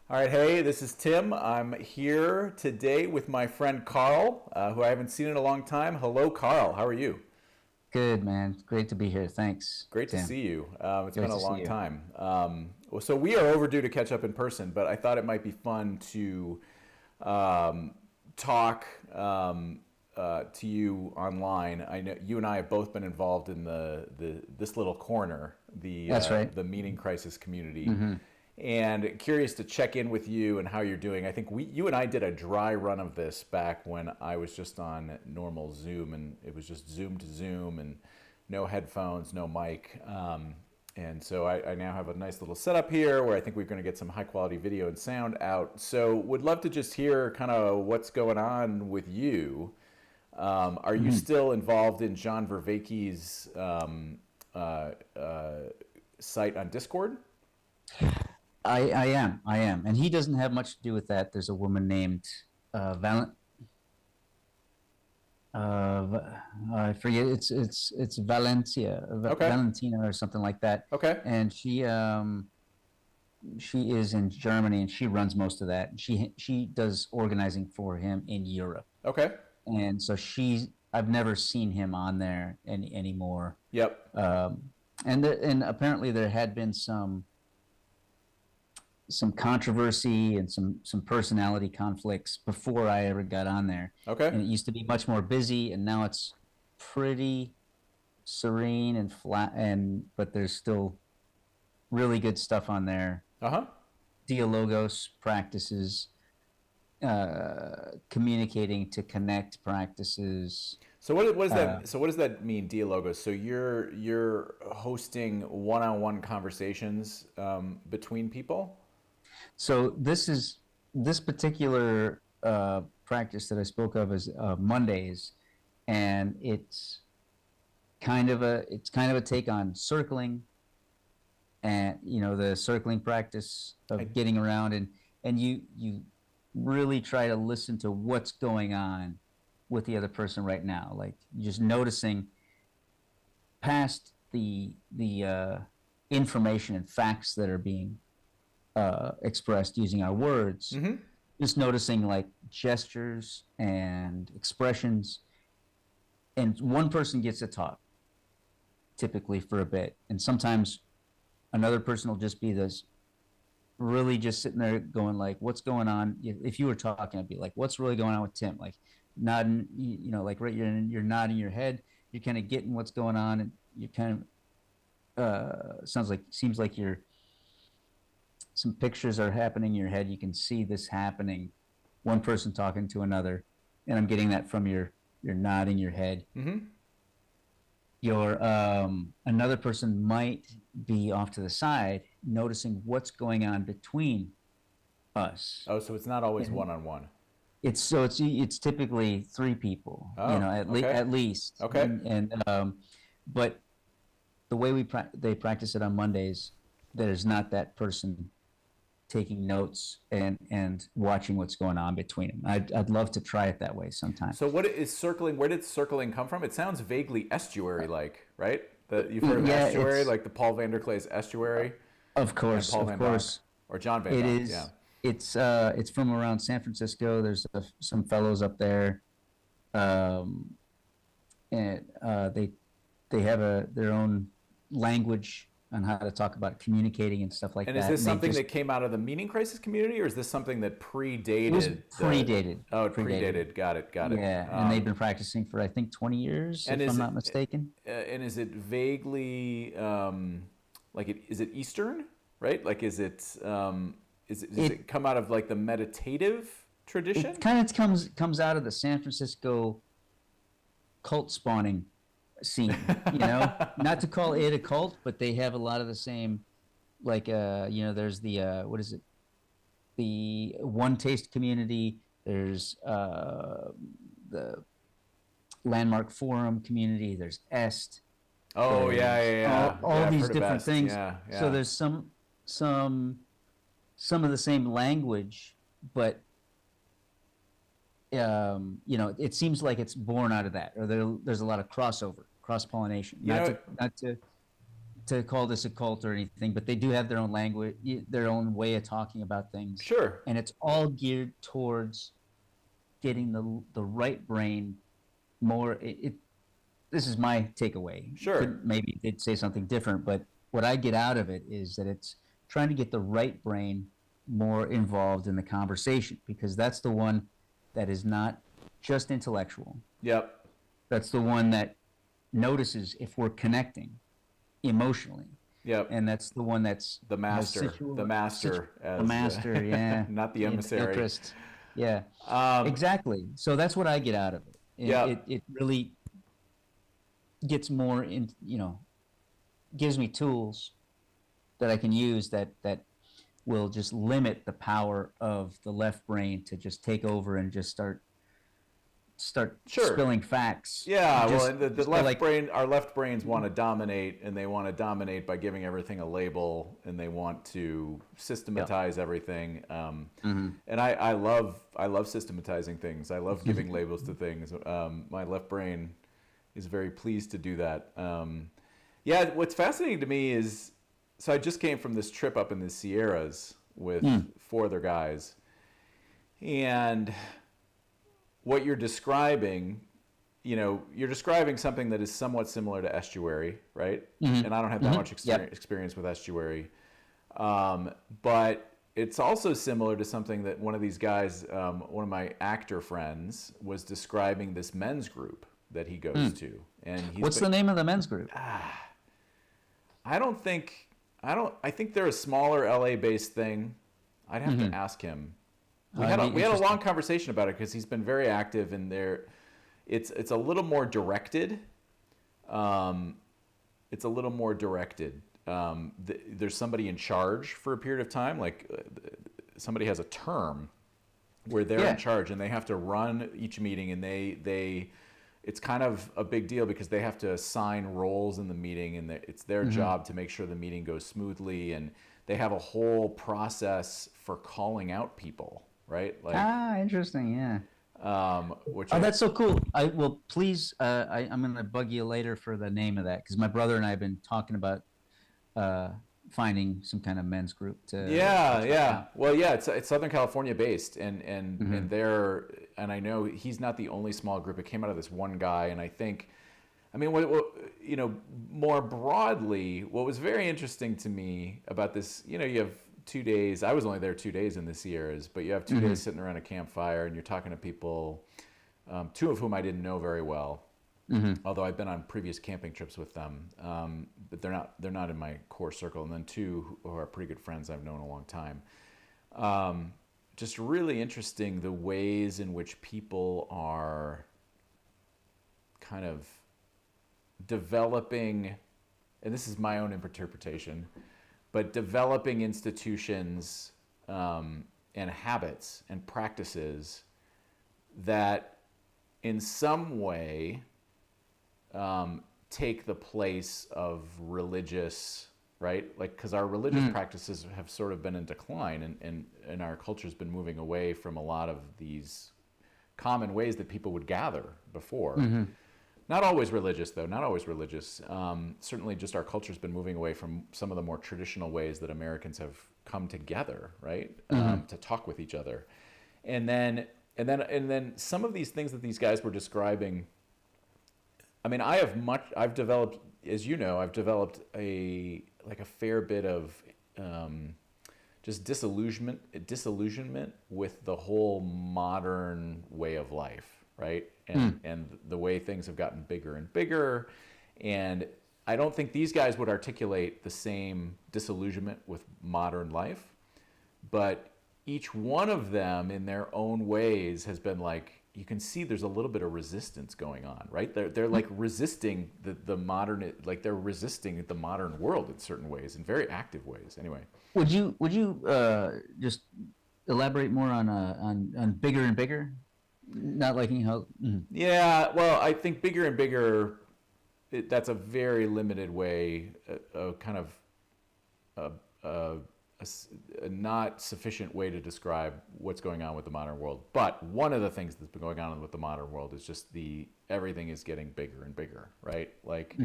All right, hey, this is Tim. I'm here today with my friend Karl, who I haven't seen in a long time. Hello, Karl. How are you? Good, man. Great to be here. Thanks, Great to Tim. see you. It's been Great a to see long you. time. So we are overdue to catch up in person, but I thought it might be fun to um, talk to you online. I know you and I have both been involved in the this little corner, That's right. the meaning crisis community, Hmm. and curious to check in with you and how you're doing. I think you and I did a dry run of this back when I was just on normal Zoom, and it was just Zoom to Zoom and no headphones, no mic. And so I now have a nice little setup here where I think we're going to get some high quality video and sound out. So would love to just hear kind of what's going on with you. Are you Hmm. still involved in John Vervaeke's uh, uh, site on Discord? I am, and he doesn't have much to do with that. There's a woman named Valent. I forget. It's Valencia, Okay. Valentina, or something like that. Okay. And she is in Germany, and she runs most of that. She does organizing for him in Europe, Okay. and so I've never seen him on there anymore. Yep. Um, and apparently there had been some controversy and some personality conflicts before I ever got on there. Okay. And it used to be much more busy, and now it's pretty serene and flat. And but there's still really good stuff on there. Uh huh. Dialogos practices, communicating to connect practices. What is Uh, that? So what does that mean, Dialogos? So you're hosting one-on-one conversations between people. so this particular practice that I spoke of is Mondays, and it's kind of a take on circling, and the circling practice I, of getting around, and you really try to listen to what's going on with the other person right now, like just noticing past the information and facts that are being expressed using our words, mm-hmm. just noticing like gestures and expressions. And one person gets to talk typically for a bit, and sometimes another person will just be this really just sitting there going like, what's going on? If you were talking, I'd be like, what's really going on with Tim? Like nodding, like right, you're nodding your head, you're kind of getting what's going on, and you kind of seems like you're some pictures are happening in your head. You can see this happening, one person talking to another, and I'm getting that from your nodding your head. Mm-hmm. Your Another person might be off to the side, noticing what's going on between us, Oh, so it's not always and one-on-one. it's typically three people, Oh, okay. at least, Okay. but the way they practice it on Mondays, there's not that person taking notes and watching what's going on between them. I'd love to try it that way sometime. So what is circling? Where did circling come from? It sounds vaguely estuary-like, right? You've heard of Yeah, estuary, like the Paul van der Klee's estuary and Paul of Van Donk course, or John Van it Donk. Yeah. is. It's from around San Francisco. There's some fellows up there, um, and they have their own language on how to talk about communicating and stuff like And is that. this And they something just that came out of the meaning crisis community, or is this something that it was predated the? predated, Oh, it predated. predated. Got it. Got it. Yeah, and they've been practicing for I think 20 years, And if I'm is not it mistaken. and is it vaguely like is it Eastern, right? Like does It it come out of like the meditative it tradition? kind of comes out of the San Francisco cult spawning scene. Not to call it a cult, but they have a lot of the same. Like there's the what is it? The One Taste community. There's the Landmark Forum community. There's Est. Oh yeah, yeah, There's yeah, all yeah. I've these heard of different best. things. Yeah, So yeah. there's some some of the same language, but it seems like it's born out of that, or there's a lot of crossover, cross pollination. You know, Not to to call this a cult or anything, but they do have their own language, their own way of talking about things, Sure. and it's all geared towards getting the right brain more. This is my takeaway. Sure. Maybe they'd say something different, but what I get out of it is that it's trying to get the right brain more involved in the conversation, because that's the one that is not just intellectual. Yep. That's the one that notices if we're connecting emotionally. Yep. And that's the one that's the master, the master, the master, yeah, not the emissary. Interest. Yeah, exactly. So that's what I get out of it. It really gets more in, gives me tools that I can use that will just limit the power of the left brain to just take over and just start sure. spilling facts. Yeah, well, the left brain, our left brains want to dominate, and they want to dominate by giving everything a label, and they want to systematize everything. And I love systematizing things. I love giving labels to things. My left brain is very pleased to do that. Yeah, what's fascinating to me is, so I just came from this trip up in the Sierras with 4 other guys, and what you're describing, you're describing something that is somewhat similar to estuary, right? And I don't have that much experience with estuary. But it's also similar to something that one of these guys, one of my actor friends, was describing this men's group that he goes to. And what's the name of the men's group? I think they're a smaller LA-based thing. I'd have to ask him. We had a long conversation about it because he's been very active in there. It's a little more directed. There's somebody in charge for a period of time. Like somebody has a term where they're in charge, and they have to run each meeting, and it's kind of a big deal because they have to assign roles in the meeting, and it's their job to make sure the meeting goes smoothly, and they have a whole process for calling out people. Right? Interesting. Yeah. That's so cool. Please. I'm going to bug you later for the name of that, because my brother and I have been talking about finding some kind of men's group to. Yeah. Well, yeah, it's Southern California based, and I know he's not the only small group. It came out of this one guy, and I think, more broadly, what was very interesting to me about this, you have 2 days. I was only there 2 days in the Sierras, but you have 2 days sitting around a campfire, and you're talking to people, 2 of whom I didn't know very well, although I've been on previous camping trips with them, but they're not in my core circle. And then 2 who are pretty good friends I've known a long time. Just really interesting the ways in which people are kind of developing, and this is my own interpretation, but developing institutions and habits and practices that in some way take the place of religious, right? Like, because our religious practices have sort of been in decline, and our culture's been moving away from a lot of these common ways that people would gather before. Not always religious, though. Not always religious. Certainly, just our culture's been moving away from some of the more traditional ways that Americans have come together, right, to talk with each other. And then some of these things that these guys were describing. I mean, I've developed, as you know, a fair bit of just disillusionment with the whole modern way of life. Right? And the way things have gotten bigger and bigger. And I don't think these guys would articulate the same disillusionment with modern life, but each one of them in their own ways has been like, you can see there's a little bit of resistance going on, right? They're like resisting the modern, like they're resisting the modern world in certain ways, in very active ways. Anyway. Would you just elaborate more on bigger and bigger? Not liking how. Yeah, well, I think bigger and bigger. That's a very limited way, a kind of a not sufficient way to describe what's going on with the modern world. But one of the things that's been going on with the modern world is just everything is getting bigger and bigger, right? Like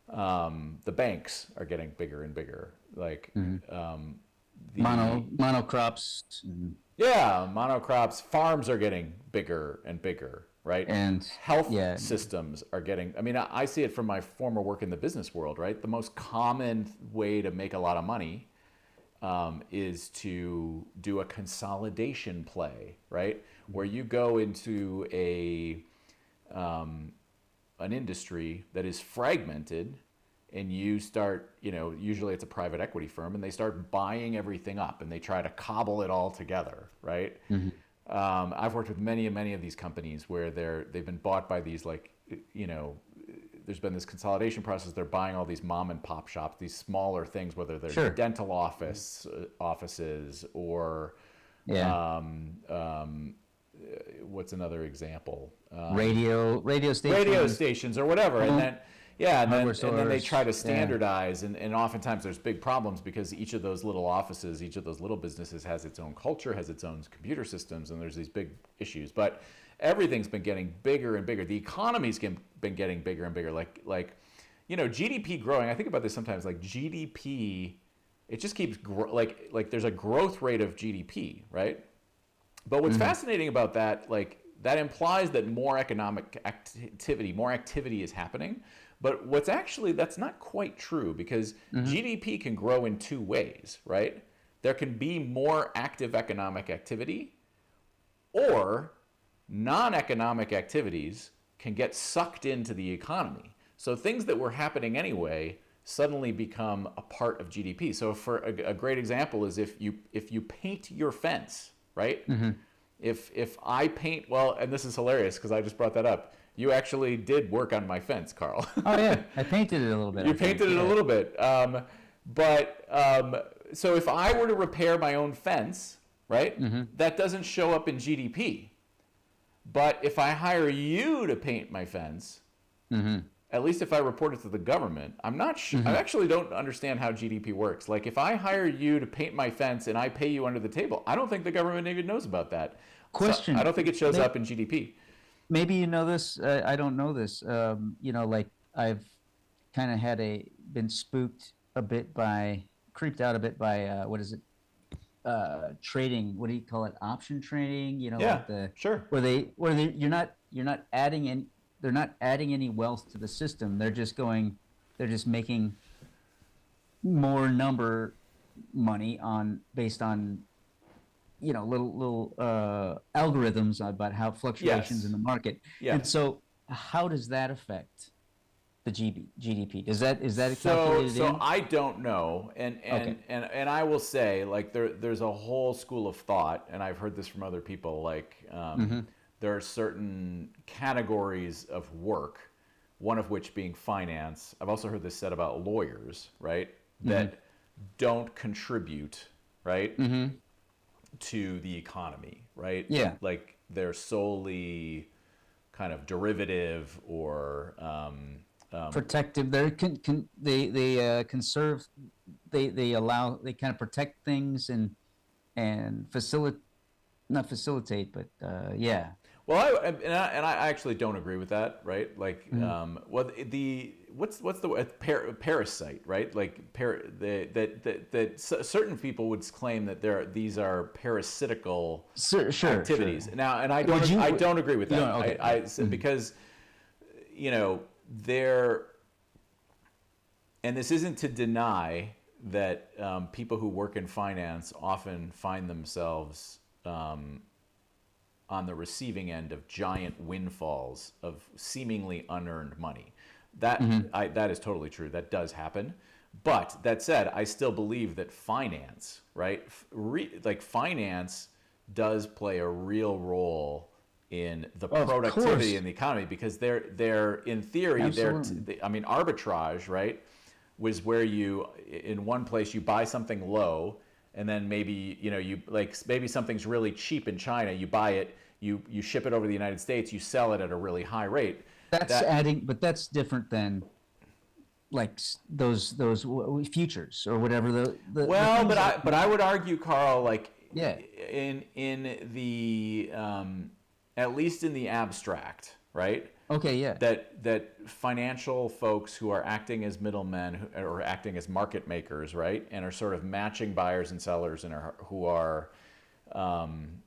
The banks are getting bigger and bigger. Like the Monocrops yeah, monocrops. Farms are getting bigger and bigger, right? and Health yeah, systems are getting. I mean, I see it from my former work in the business world, right? The most common way to make a lot of money is to do a consolidation play, right? Where you go into an industry that is fragmented and you start, usually it's a private equity firm and they start buying everything up and they try to cobble it all together, right? I've worked with many of these companies where they've been bought by these there's been this consolidation process. They're buying all these mom and pop shops, these smaller things, whether they're sure, dental offices or yeah, what's another example? radio Radio stations, stations or whatever, and then and hardware then they stores, try to yeah, standardize, and oftentimes there's big problems because each of those little offices, each of those little businesses has its own culture, has its own computer systems, and there's these big issues. But everything's been getting bigger and bigger. The economy's been getting bigger and bigger. Like GDP growing. I think about this sometimes. Like GDP, it just keeps like there's a growth rate of GDP, right? But what's fascinating about that, like that implies that more economic activity is happening. But that's not quite true because GDP can grow in two ways, right? There can be more active economic activity, or non-economic activities can get sucked into the economy. So things that were happening anyway suddenly become a part of GDP. So for a great example is if you paint your fence, right? If I paint, well, and this is hilarious because I just brought that up. You actually did work on my fence, Karl. Oh yeah, I painted it a little bit. You painted it a little bit. So if I were to repair my own fence, right, that doesn't show up in GDP. But if I hire you to paint my fence, at least if I report it to the government, I'm not sure. I actually don't understand how GDP works. Like if I hire you to paint my fence and I pay you under the table, I don't think the government even knows about that. Question. So I don't think it shows up in GDP. Maybe you know this. I don't know this. Like I've kind of been spooked a bit creeped out a bit by what is it? Trading. What do you call it? Option trading. Yeah, like sure. Where you're not adding in. They're not adding any wealth to the system. They're just making more number money based on little algorithms about how fluctuations in the market. Yes. And so how does that affect the GDP? Is that calculated in? So I don't know, and I will say, like there's a whole school of thought, and I've heard this from other people, like there are certain categories of work, one of which being finance. I've also heard this said about lawyers, right, that don't contribute, right, to the economy, right? Yeah. Like they're solely kind of derivative or protective. They conserve. They kind of protect things and not facilitate, but yeah. Well, I actually don't agree with that, right? Like, well, what's the parasite, right? Like, certain people would claim that these are parasitical activities. Sure. Now, and I don't agree with that. Okay. Because and this isn't to deny that people who work in finance often find themselves on the receiving end of giant windfalls of seemingly unearned money. That is totally true. That does happen. But that said, I still believe that finance, right? Like finance does play a real role in the productivity in the economy because they're in theory, arbitrage, right? Was where in one place you buy something low and then maybe maybe something's really cheap in China, you buy it, you ship it over to the United States, you sell it at a really high rate. But that's different than like those futures or whatever but I would argue, Karl, like in the at least in the abstract, right? Okay, yeah. That financial folks who are acting as middlemen or acting as market makers, right, and are sort of matching buyers and sellers, and who are, um,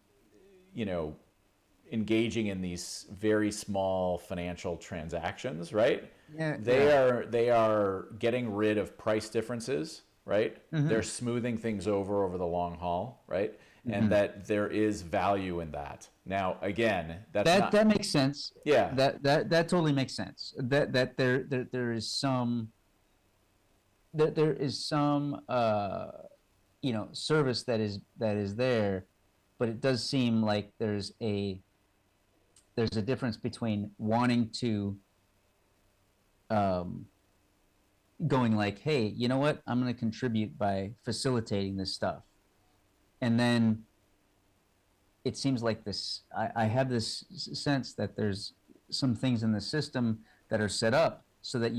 you know, engaging in these very small financial transactions, right? Yeah, They yeah. are getting rid of price differences, right? They're Mm-hmm. smoothing things over the long haul, right? And Mm-hmm. that there is value in that. Now, again, that's That not, that makes sense. yeah. That totally makes sense. That there is some there is some service that is there, but it does seem like there's a difference between wanting to um going like, hey, you know what, I'm going to contribute by facilitating this stuff, and then it seems like I have this sense that there's some things in the system that are set up so that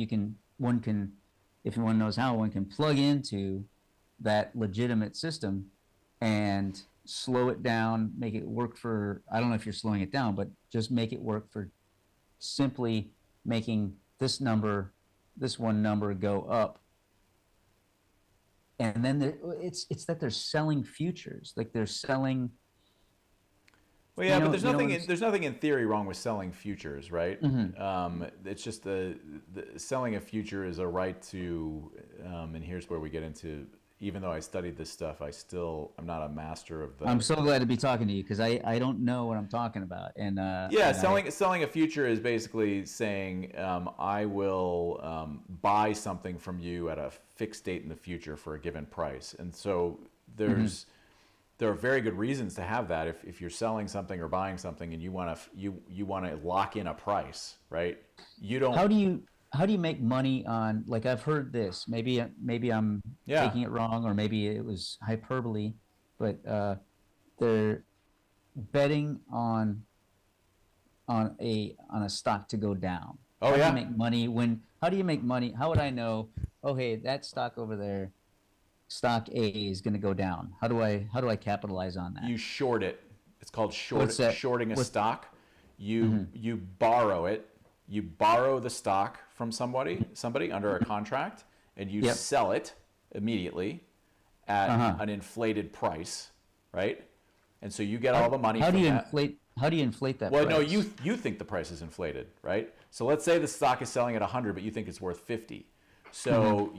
one can, if one knows how, one can plug into that legitimate system and slow it down, make it work for, I don't know if you're slowing it down, but just make it work for simply making this one number go up. And then it's that they're selling futures, like they're selling, Well, yeah, but you know what there's nothing in theory wrong with selling futures, right? Mhm. It's just the selling a future is a right to, and here's where we get into. Even though I studied this stuff, I'm not a master of I'm the. so glad to be talking to you because I don't know what I'm talking about, Yeah, and I selling a future is basically saying I will buy something from you at a fixed date in the future for a given price, and so mhm. there's there are very good reasons to have that if you're selling something or buying something and you want to lock in a price, right? You don't. How do you how do you make money on, like, I've heard this, maybe I'm Yeah. taking it wrong, or maybe it was hyperbole, but they're betting on a stock to go down. Oh yeah. How do you make money? How would I know, oh hey, that stock over there, stock A, is going to go down? How do I capitalize on that? You short it. It's called What's that? shorting a What? stock. Mm-hmm. You borrow it. You borrow the stock from somebody under a contract, and you Yep. sell it immediately at Uh-huh. an inflated price, right? And so you get How, all the money from that. how do you inflate that Well, no, price? you think the price is inflated, right? So let's say the stock is selling at 100, but you think it's worth 50. Mm-hmm. So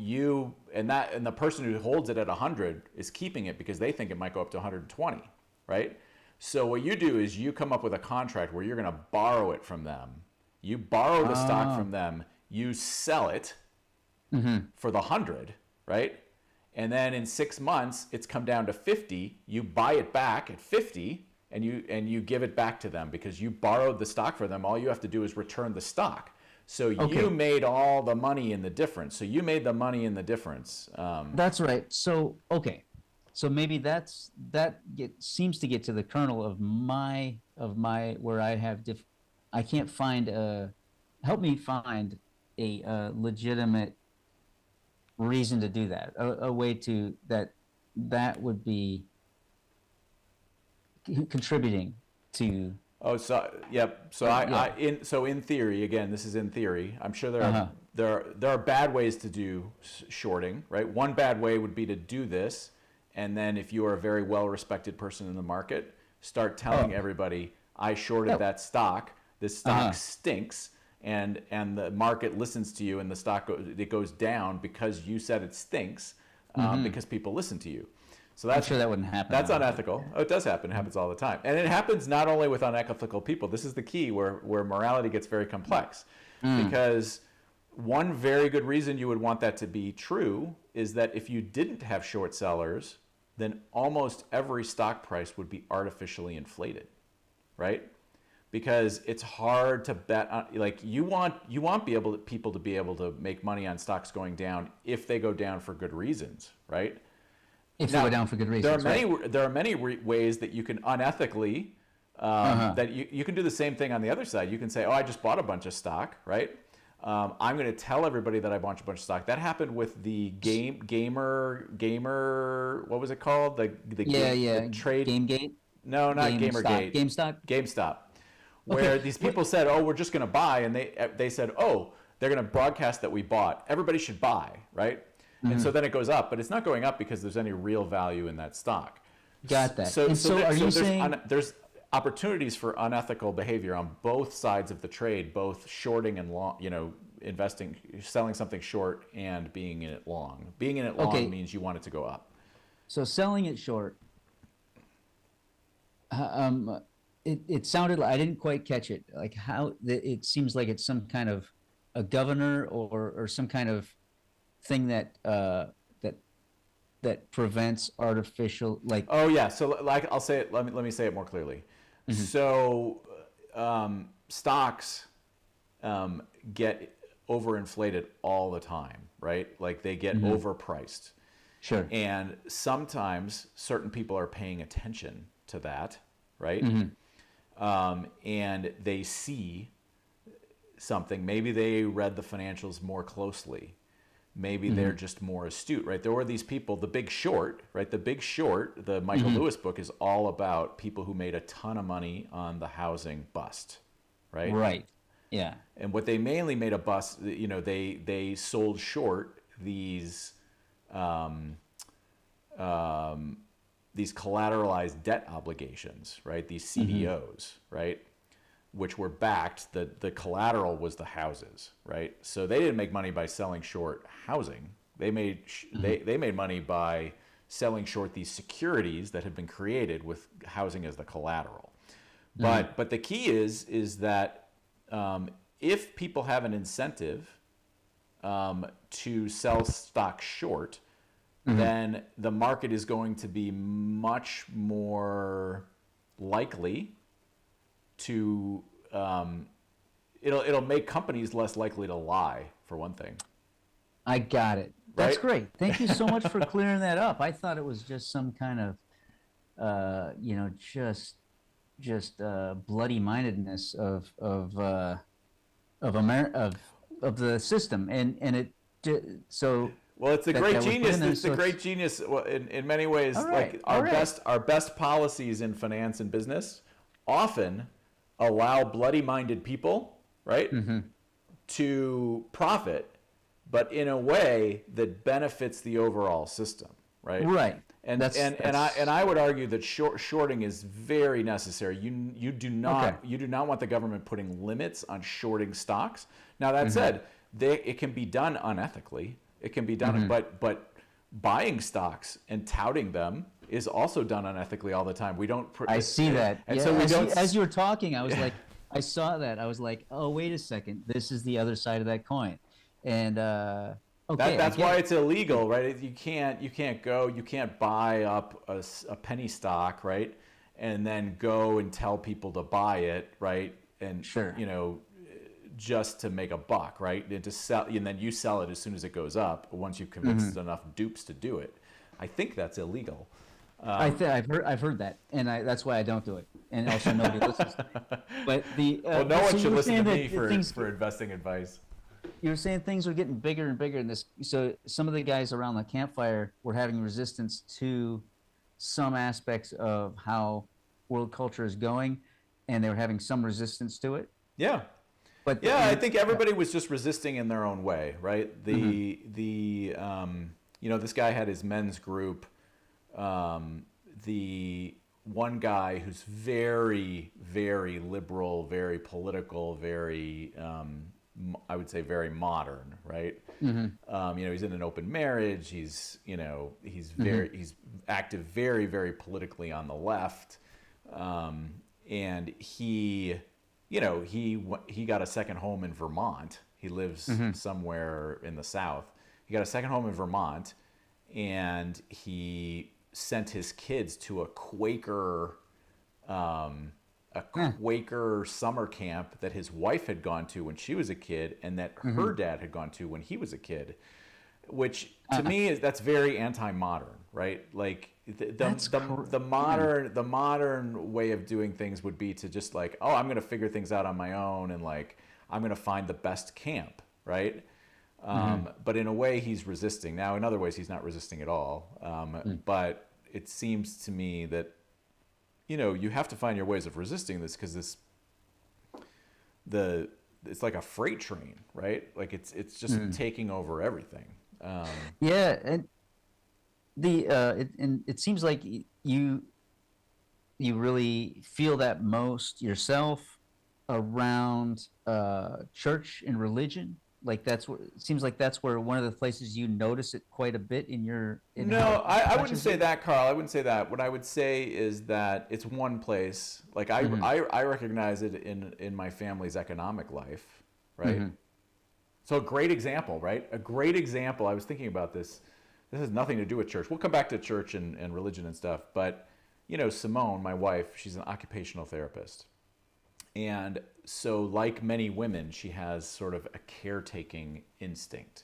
and the person who holds it at 100 is keeping it because they think it might go up to 120, right? So what you do is you come up with a contract where you're going to borrow it from them. You borrow the stock Ah. from them, you sell it Mm-hmm. for the 100, right? And then in 6 months, it's come down to 50. You buy it back at 50, and you give it back to them because you borrowed the stock for them. All you have to do is return the stock. So you Okay. made all the money in the difference. So you made the money in the difference. That's right. So, okay. So maybe seems to get to the kernel of my where I can't find a help me find a legitimate reason to do that. A way to that would be contributing to. Oh, so yep. So Yeah. in theory, again, this is in theory. I'm sure Uh-huh. there are bad ways to do shorting, right? One bad way would be to do this, and then if you are a very well respected person in the market, start telling Oh. everybody, I shorted Yeah. that stock. This stock Uh-huh. stinks, and the market listens to you, and the stock it goes down because you said it stinks, Mm-hmm. because people listen to you. So I'm sure that wouldn't happen that's though, but unethical. Oh, it does happen. It happens all the time. And it happens not only with unethical people. This is the key where morality gets very complex. mm, Because one very good reason you would want that to be true is that if you didn't have short sellers, then almost every stock price would be artificially inflated, right? Because it's hard to bet on, like you want people to be able to make money on stocks going down if they go down for good reasons, right? if they go Now, down for good reasons, right? there are many ways that you can unethically, Uh-huh. that you can do the same thing on the other side. You can say, oh, I just bought a bunch of stock, right? I'm going to tell everybody that I bought a bunch of stock. That happened with the gamer. What was it called? The Yeah, game, the yeah. trade. GameGate, No, not GameStop, Gamergate. GameStop. GameStop, where these people said, "Oh, we're just going to buy," and they said, "Oh, they're going to broadcast that we bought. Everybody should buy, right?" And so then it goes up, but it's not going up because there's any real value in that stock. Got that. So are you saying there's opportunities for unethical behavior on both sides of the trade, both shorting and long, investing, selling something short and being in it long. Being in it long means you want it to go up. So selling it short, it sounded like I didn't quite catch it. Like how it seems like it's some kind of a governor or some kind of thing that that prevents artificial like. Oh yeah. So like I'll say it. Let me say it more clearly. So stocks get overinflated all the time, right? Like they get overpriced. Sure. And sometimes certain people are paying attention to that, right? And they see something. Maybe they read the financials more closely. Maybe they're just more astute, right? There were these people, The Big Short, right? The Big Short, the Michael Lewis book, is all about people who made a ton of money on the housing bust, right? Right. Yeah. And what they mainly made a bust, they sold short these collateralized debt obligations, right? These CDOs, right? Which were backed, the collateral was the houses, right? So they didn't make money by selling short housing. They made they made money by selling short these securities that had been created with housing as the collateral. But the key is that if people have an incentive to sell stock short, then the market is going to be much more likely to it'll make companies less likely to lie, for one thing. I got it. That's Right? great. Thank you so much for clearing that up. I thought it was just some kind of just bloody mindedness of the system, and it so. Well, it's a great genius. It's So a great genius in many ways. All right, Like all right. our best policies in finance and business often allow bloody-minded people, right, to profit, but in a way that benefits the overall system, right? Right. And I would argue that shorting is very necessary. You do not want the government putting limits on shorting stocks. Now that said, it can be done unethically. It can be done, but buying stocks and touting them is also done unethically all the time. We don't. I see that. And yeah, so we don't. as you were talking, I was like, I saw that. I was like, oh, wait a second. This is the other side of that coin. And that's why it's illegal, right? You can't buy up a penny stock, right? And then go and tell people to buy it, right? And just to make a buck, right? And to sell, and then you sell it as soon as it goes up. Once you've convinced enough dupes to do it, I think that's illegal. I've heard that, and that's why I don't do it. And also nobody listens to me. But no one should listen to me for for investing advice. You were saying things were getting bigger and bigger in this. So some of the guys around the campfire were having resistance to some aspects of how world culture is going, and they were having some resistance to it. Yeah. But I think everybody was just resisting in their own way, right? This guy had his men's group. The one guy who's very, very liberal, very political, very I would say very modern, right? He's in an open marriage. He's he's active very, very politically on the left, and he got a second home in Vermont. He lives somewhere in the South. He got a second home in Vermont, and he sent his kids to a Quaker summer camp that his wife had gone to when she was a kid, and that her dad had gone to when he was a kid. Which to me that's very anti-modern, right? Like the modern way of doing things would be to just like, oh, I'm going to figure things out on my own, and like I'm going to find the best camp, right? But in a way he's resisting. Now in other ways he's not resisting at all. But it seems to me that you have to find your ways of resisting this, because the it's like a freight train, right? Like it's just taking over everything. Yeah, and it seems like you really feel that most yourself around church and religion. Like that's where it seems like that's where one of the places you notice it quite a bit in No, how it I wouldn't touches say you. that, Carl. I wouldn't say that. What I would say is that it's one place. Like Hmm. I recognize it in my family's economic life, right? Hmm. So a great example, right? A great example. I was thinking about this. This has nothing to do with church. We'll come back to church and religion and stuff. But, Simone, my wife, she's an occupational therapist. And so, like many women, she has sort of a caretaking instinct.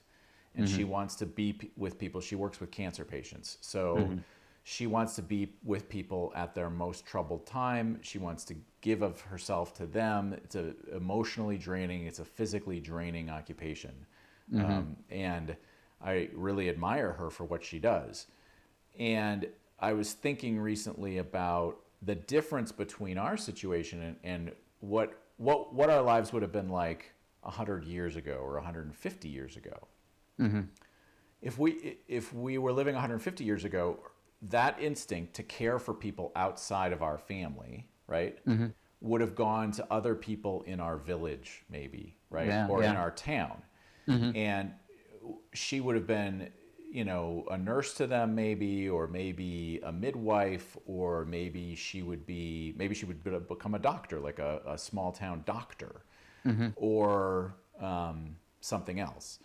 And she Hmm. wants to be with people. She works with cancer patients. So Hmm. she wants to be with people at their most troubled time. She wants to give of herself to them. It's a emotionally draining, it's a physically draining occupation. Hmm. And I really admire her for what she does. And I was thinking recently about the difference between our situation and what our lives would have been like 100 years ago or 150 years ago. Hmm. If we were living 150 years ago, that instinct to care for people outside of our family, right, Hmm. would have gone to other people in our village, maybe, right, Yeah, or in yeah. our town, Hmm. and she would have been, a nurse to them, maybe, or maybe a midwife, or maybe she would become a doctor, like a small town doctor, Hmm. or something else.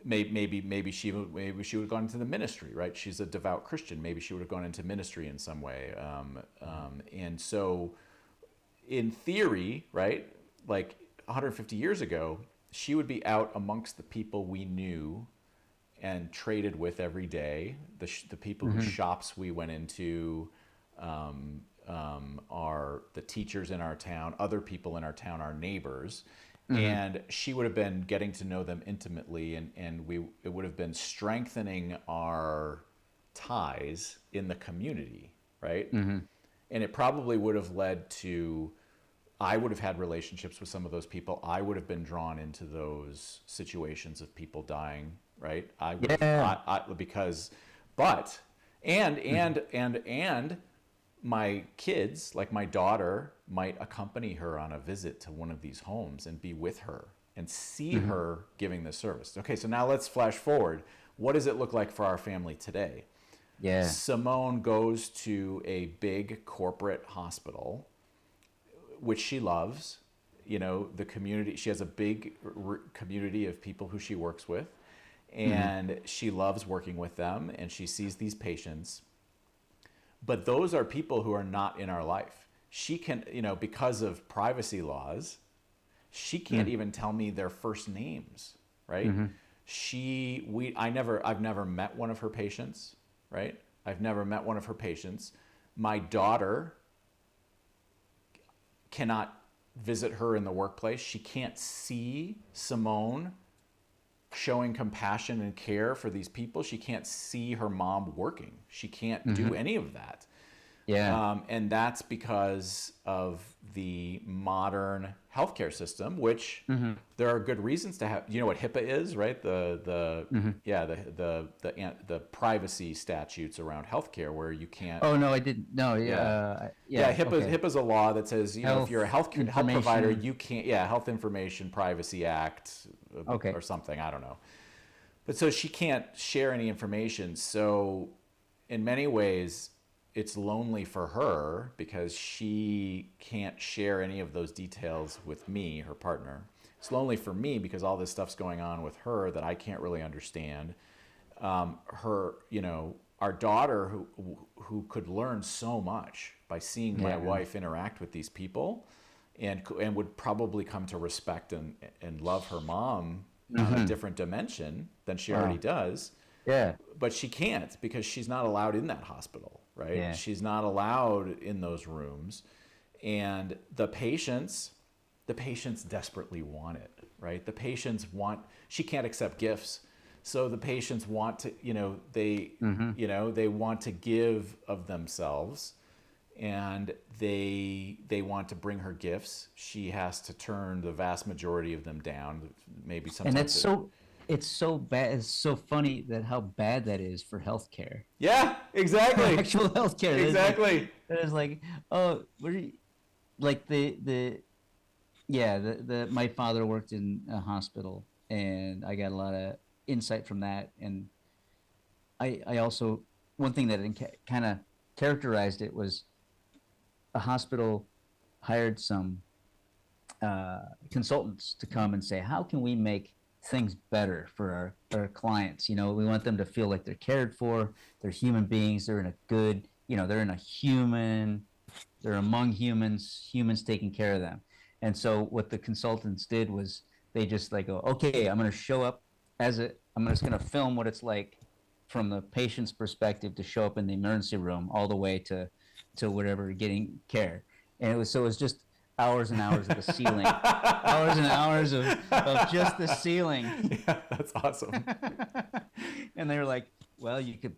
Maybe she would have gone into the ministry, right? She's a devout Christian. Maybe she would have gone into ministry in some way. And so, in theory, right, like 150 years ago, she would be out amongst the people we knew and traded with every day, the people whose Hmm. shops we went into, are the teachers in our town, other people in our town, our neighbors. Hmm. And she would have been getting to know them intimately, and it would have been strengthening our ties in the community, right? Hmm. And it probably would have led to, I would have had relationships with some of those people. I would have been drawn into those situations of people dying, right? I would have, Yeah. because, but, and my kids, like my daughter, might accompany her on a visit to one of these homes and be with her and see Hmm. her giving this service. Okay, so now let's flash forward. What does it look like for our family today? Yeah. Simone goes to a big corporate hospital, which she loves. The community, she has a big community of people who she works with, Hmm. and she loves working with them, and she sees these patients. But those are people who are not in our life. She can, because of privacy laws, she can't even tell me their first names, right? Hmm. I've never met one of her patients, right? I've never met one of her patients. My daughter cannot visit her in the workplace. She can't see Simone showing compassion and care for these people. She can't see her mom working. She can't do Hmm. any of that. Yeah. And that's because of the modern healthcare system, which Hmm. there are good reasons to have. You know what HIPAA is, right? Hmm. Yeah, the privacy statutes around healthcare where you can't. Oh no, I didn't. No, yeah, Yeah, yeah. yeah. HIPAA's Okay. HIPAA's a law that says, if you're a Health health provider, information. you can't. Yeah, Health Information Privacy Act, Okay. or something. I don't know. But so she can't share any information. So in many ways, it's lonely for her because she can't share any of those details with me, her partner. It's lonely for me because all this stuff's going on with her that I can't really understand. Our daughter, who could learn so much by seeing my Yeah. wife interact with these people, and would probably come to respect and love her mom on a Hmm. different dimension than she already Wow. does, Yeah. but she can't because she's not allowed in that hospital, right? Yeah. She's not allowed in those rooms. And the patients desperately want it, right? She can't accept gifts. So the patients want to, Hmm. they want to give of themselves, and they want to bring her gifts. She has to turn the vast majority of them down. Maybe And sometimes it's so bad. It's so funny that how bad that is for healthcare. yeah, For exactly. actual healthcare. Exactly. There's like, oh, like the my father worked in a hospital, and I got a lot of insight from that. And I also, one thing that kind of characterized it was a hospital hired some consultants to come and say, how can we make things better for our clients? You know, we want them to feel like they're cared for, they're human beings, they're in a good, you know, they're in a human, they're among humans, humans taking care of them. And so what the consultants did was they just like go, okay, I'm going to show up I'm just going to film what it's like from the patient's perspective to show up in the emergency room all the way to whatever getting care. And it was just hours and hours of the ceiling, hours and hours of just the ceiling. Yeah, that's awesome. And they were like, well, you could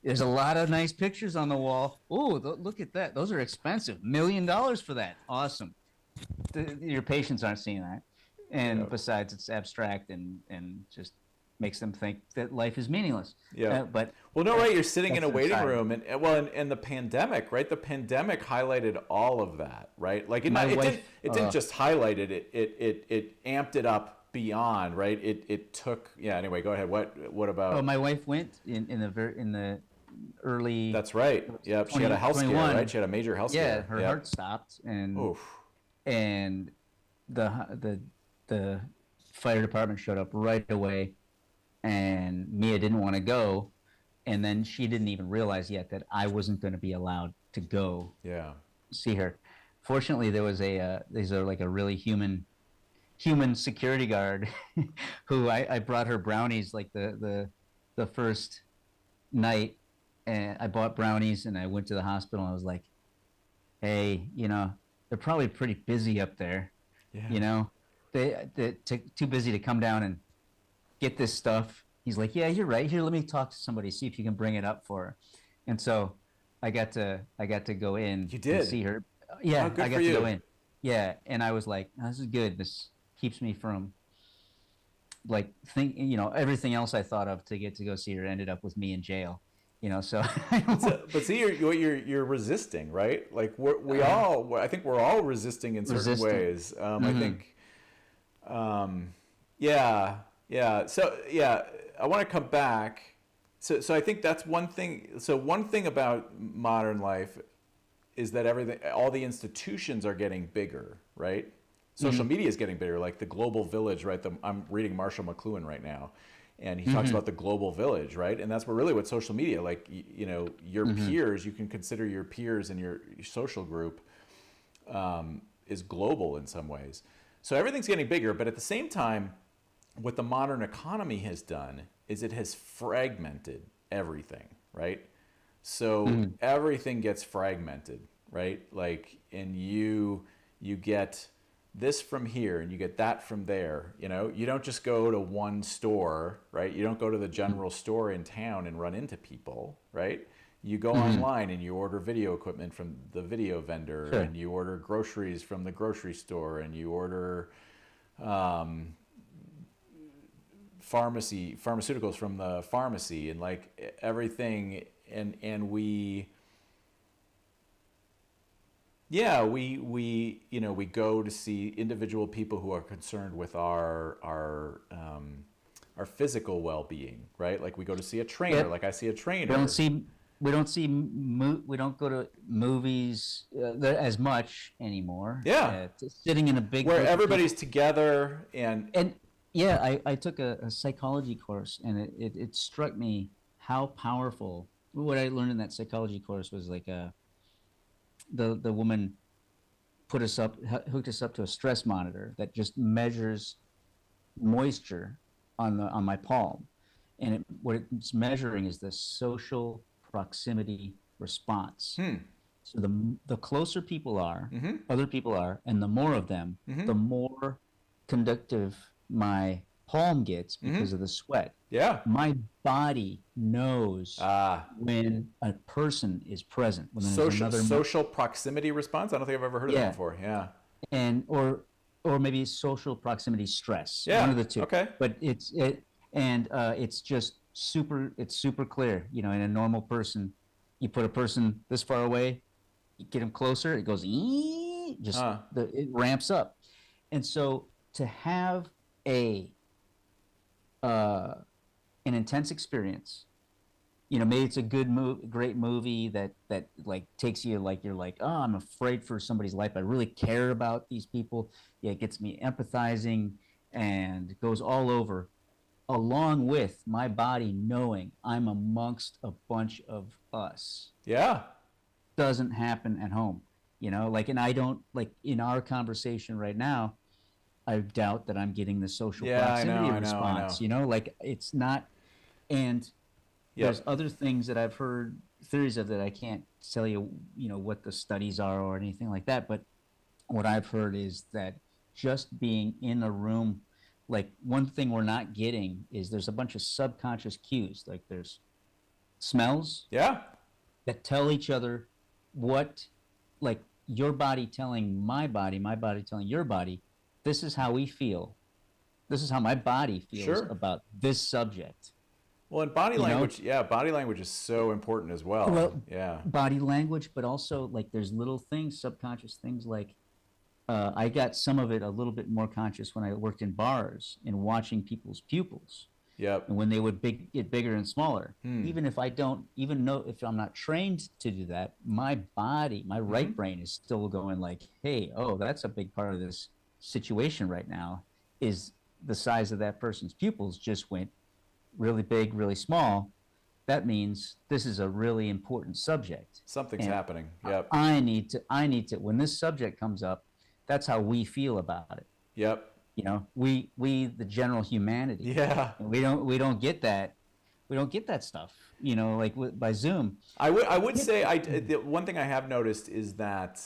there's a lot of nice pictures on the wall. Oh, look at that. Those are expensive. $1 million for that. Awesome. Your patients aren't seeing that. And besides, it's abstract and just makes them think that life is meaningless. Yeah. But well, no, right. You're sitting in a waiting inside. room, and the pandemic, right? The pandemic highlighted all of that, right? Like it didn't just highlight it. It amped it up beyond, right? It took. Yeah. Anyway, go ahead. What about? Oh, my wife went in the early. That's right. Yeah. She had a health scare, right? She had a major health scare. Yeah, her heart stopped, and the fire department showed up right away, and Mia didn't want to go, and then she didn't even realize yet that I wasn't going to be allowed to go see her. Fortunately, there was there's like a really human security guard who I brought her brownies like the first night, and I bought brownies and I went to the hospital and I was like, hey, you know, they're probably pretty busy up there. Yeah. You know, they're too busy to come down and get this stuff. He's like, yeah, you're right. Here, let me talk to somebody, see if you can bring it up for her. And so I got to go in. You did? And see her. Yeah, Oh, good I got for to you. go in. Yeah, and I was like, oh, this is good. This keeps me from like you know, everything else I thought of to get to go see her ended up with me in jail. You know, so but see, you're resisting, right? Like we all, I think we're all resisting in certain ways. I think, yeah. So yeah, I want to come back. So I think that's one thing. So one thing about modern life is that all the institutions are getting bigger, right? Social media is getting bigger, like the global village, right? I'm reading Marshall McLuhan right now, and he talks about the global village, right? And that's what social media, like, you know, your peers, you can consider your peers in your social group is global in some ways. So everything's getting bigger, but at the same time, what the modern economy has done is it has fragmented everything, right? So everything gets fragmented, right? Like, and you get this from here and you get that from there. You know, you don't just go to one store, right? You don't go to the general store in town and run into people, right? You go online and you order video equipment from the video vendor, and you order groceries from the grocery store, and you order pharmaceuticals from the pharmacy, and like everything. And we you know, we go to see individual people who are concerned with our physical well-being, right? Like we go to see a trainer. Like I see a trainer. We don't go to movies as much anymore. Yeah, sitting in a big where everybody's together and yeah, I took a psychology course, and it struck me how powerful. What I learned in that psychology course was like the woman hooked us up to a stress monitor that just measures moisture on my palm, and what it's measuring is the social proximity response. So the closer people are, other people are, and the more of them, the more conductive my palm gets because of the sweat. Yeah. My body knows Ah, when a person is present, when there's social another, social proximity response. I don't think I've ever heard of that yeah, before. Yeah. and or maybe social proximity stress, one Yeah. of the two. Okay. But it's just super clear. You know, in a normal person, you put a person this far away, you get them closer, it goes just Huh. it ramps up. And so to have a uh, an intense experience, you know, maybe it's a great movie that like takes you, like you're like, oh, I'm afraid for somebody's life. I really care about these people. Yeah, it gets me empathizing and goes all over, along with my body knowing I'm amongst a bunch of us. Yeah. Doesn't happen at home, you know, like, and I don't, like, in our conversation right now, I doubt that I'm getting the social Yeah. I know. proximity I know. I know. response, you know, like it's not. And there's Yep. other things that I've heard theories of that I can't tell you, you know, what the studies are or anything like that. But what I've heard is that just being in a room, like one thing we're not getting is there's a bunch of subconscious cues. Like there's smells Yeah. that tell each other what, like your body telling my body telling your body, this is how we feel. This is how my body feels Sure. about this subject. Well, and body You know, language, yeah, body language is so important as well. well, Yeah. body language, but also like there's little things, subconscious things like I got some of it a little bit more conscious when I worked in bars and watching people's pupils Yep. and when they would get bigger and smaller. Hmm. Even if I don't even know, if I'm not trained to do that, my body, my right Mm-hmm. brain is still going like, hey, oh, that's a big part of this situation right now, is the size of that person's pupils just went really big, really small. That means this is a really important subject. Something's And happening. Yep. I need to, when this subject comes up, that's how we feel about it. Yep. You know, we the general humanity, Yeah. and we don't get that. We don't get that stuff, you know, like by Zoom. I would say the one thing I have noticed is that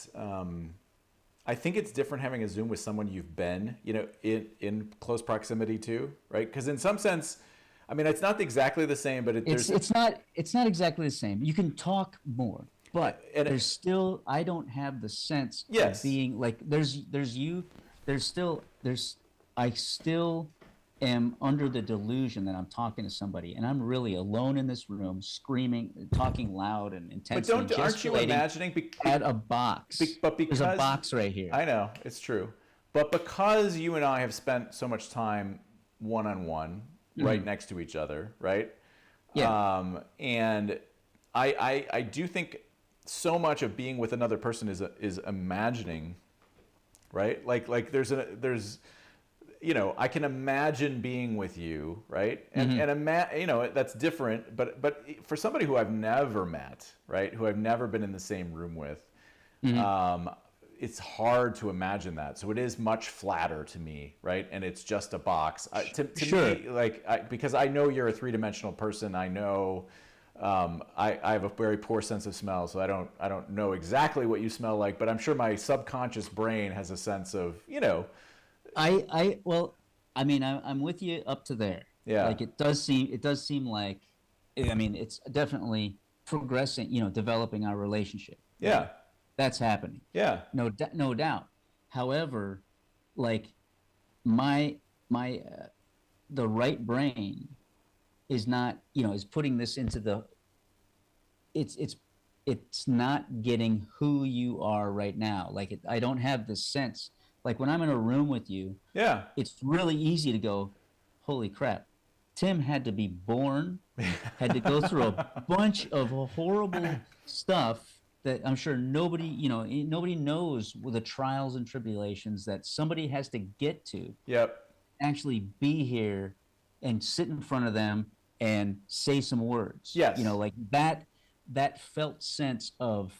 I think it's different having a Zoom with someone you've been, you know, in close proximity to, right? Because in some sense, I mean, it's not exactly the same, but It's not exactly the same. You can talk more, but and there's still, I don't have the sense of yes, being like, there's you, there's I still am under the delusion that I'm talking to somebody and I'm really alone in this room, screaming, talking loud and but intensely, aren't you gesticulating imagining? at a box. But There's a because box right here. I know it's true, but because you and I have spent so much time one on one, right next to each other, right? Yeah. And I do think so much of being with another person is imagining, right? Like there's you know, I can imagine being with you, right? You know, that's different. But for somebody who I've never met, right, who I've never been in the same room with, it's hard to imagine that. So it is much flatter to me, right? And it's just a box. To Sure. me, like because I know you're a three-dimensional person. I know I have a very poor sense of smell, so I don't know exactly what you smell like, but I'm sure my subconscious brain has a sense of, you know. Well, I mean, I'm with you up to there. Yeah. Like it does seem like, I mean, it's definitely progressing, you know, developing our relationship. Yeah. That's happening. Yeah. No doubt. However, like my the right brain is not, you know, is putting this into the, it's not getting who you are right now. Like I don't have the sense. Like when I'm in a room with you, Yeah. it's really easy to go, holy crap. Tim had to be born, had to go through a bunch of horrible stuff that I'm sure nobody, you know, nobody knows the trials and tribulations that somebody has to get to, Yep. actually be here and sit in front of them and say some words. Yes. You know, like that felt sense of,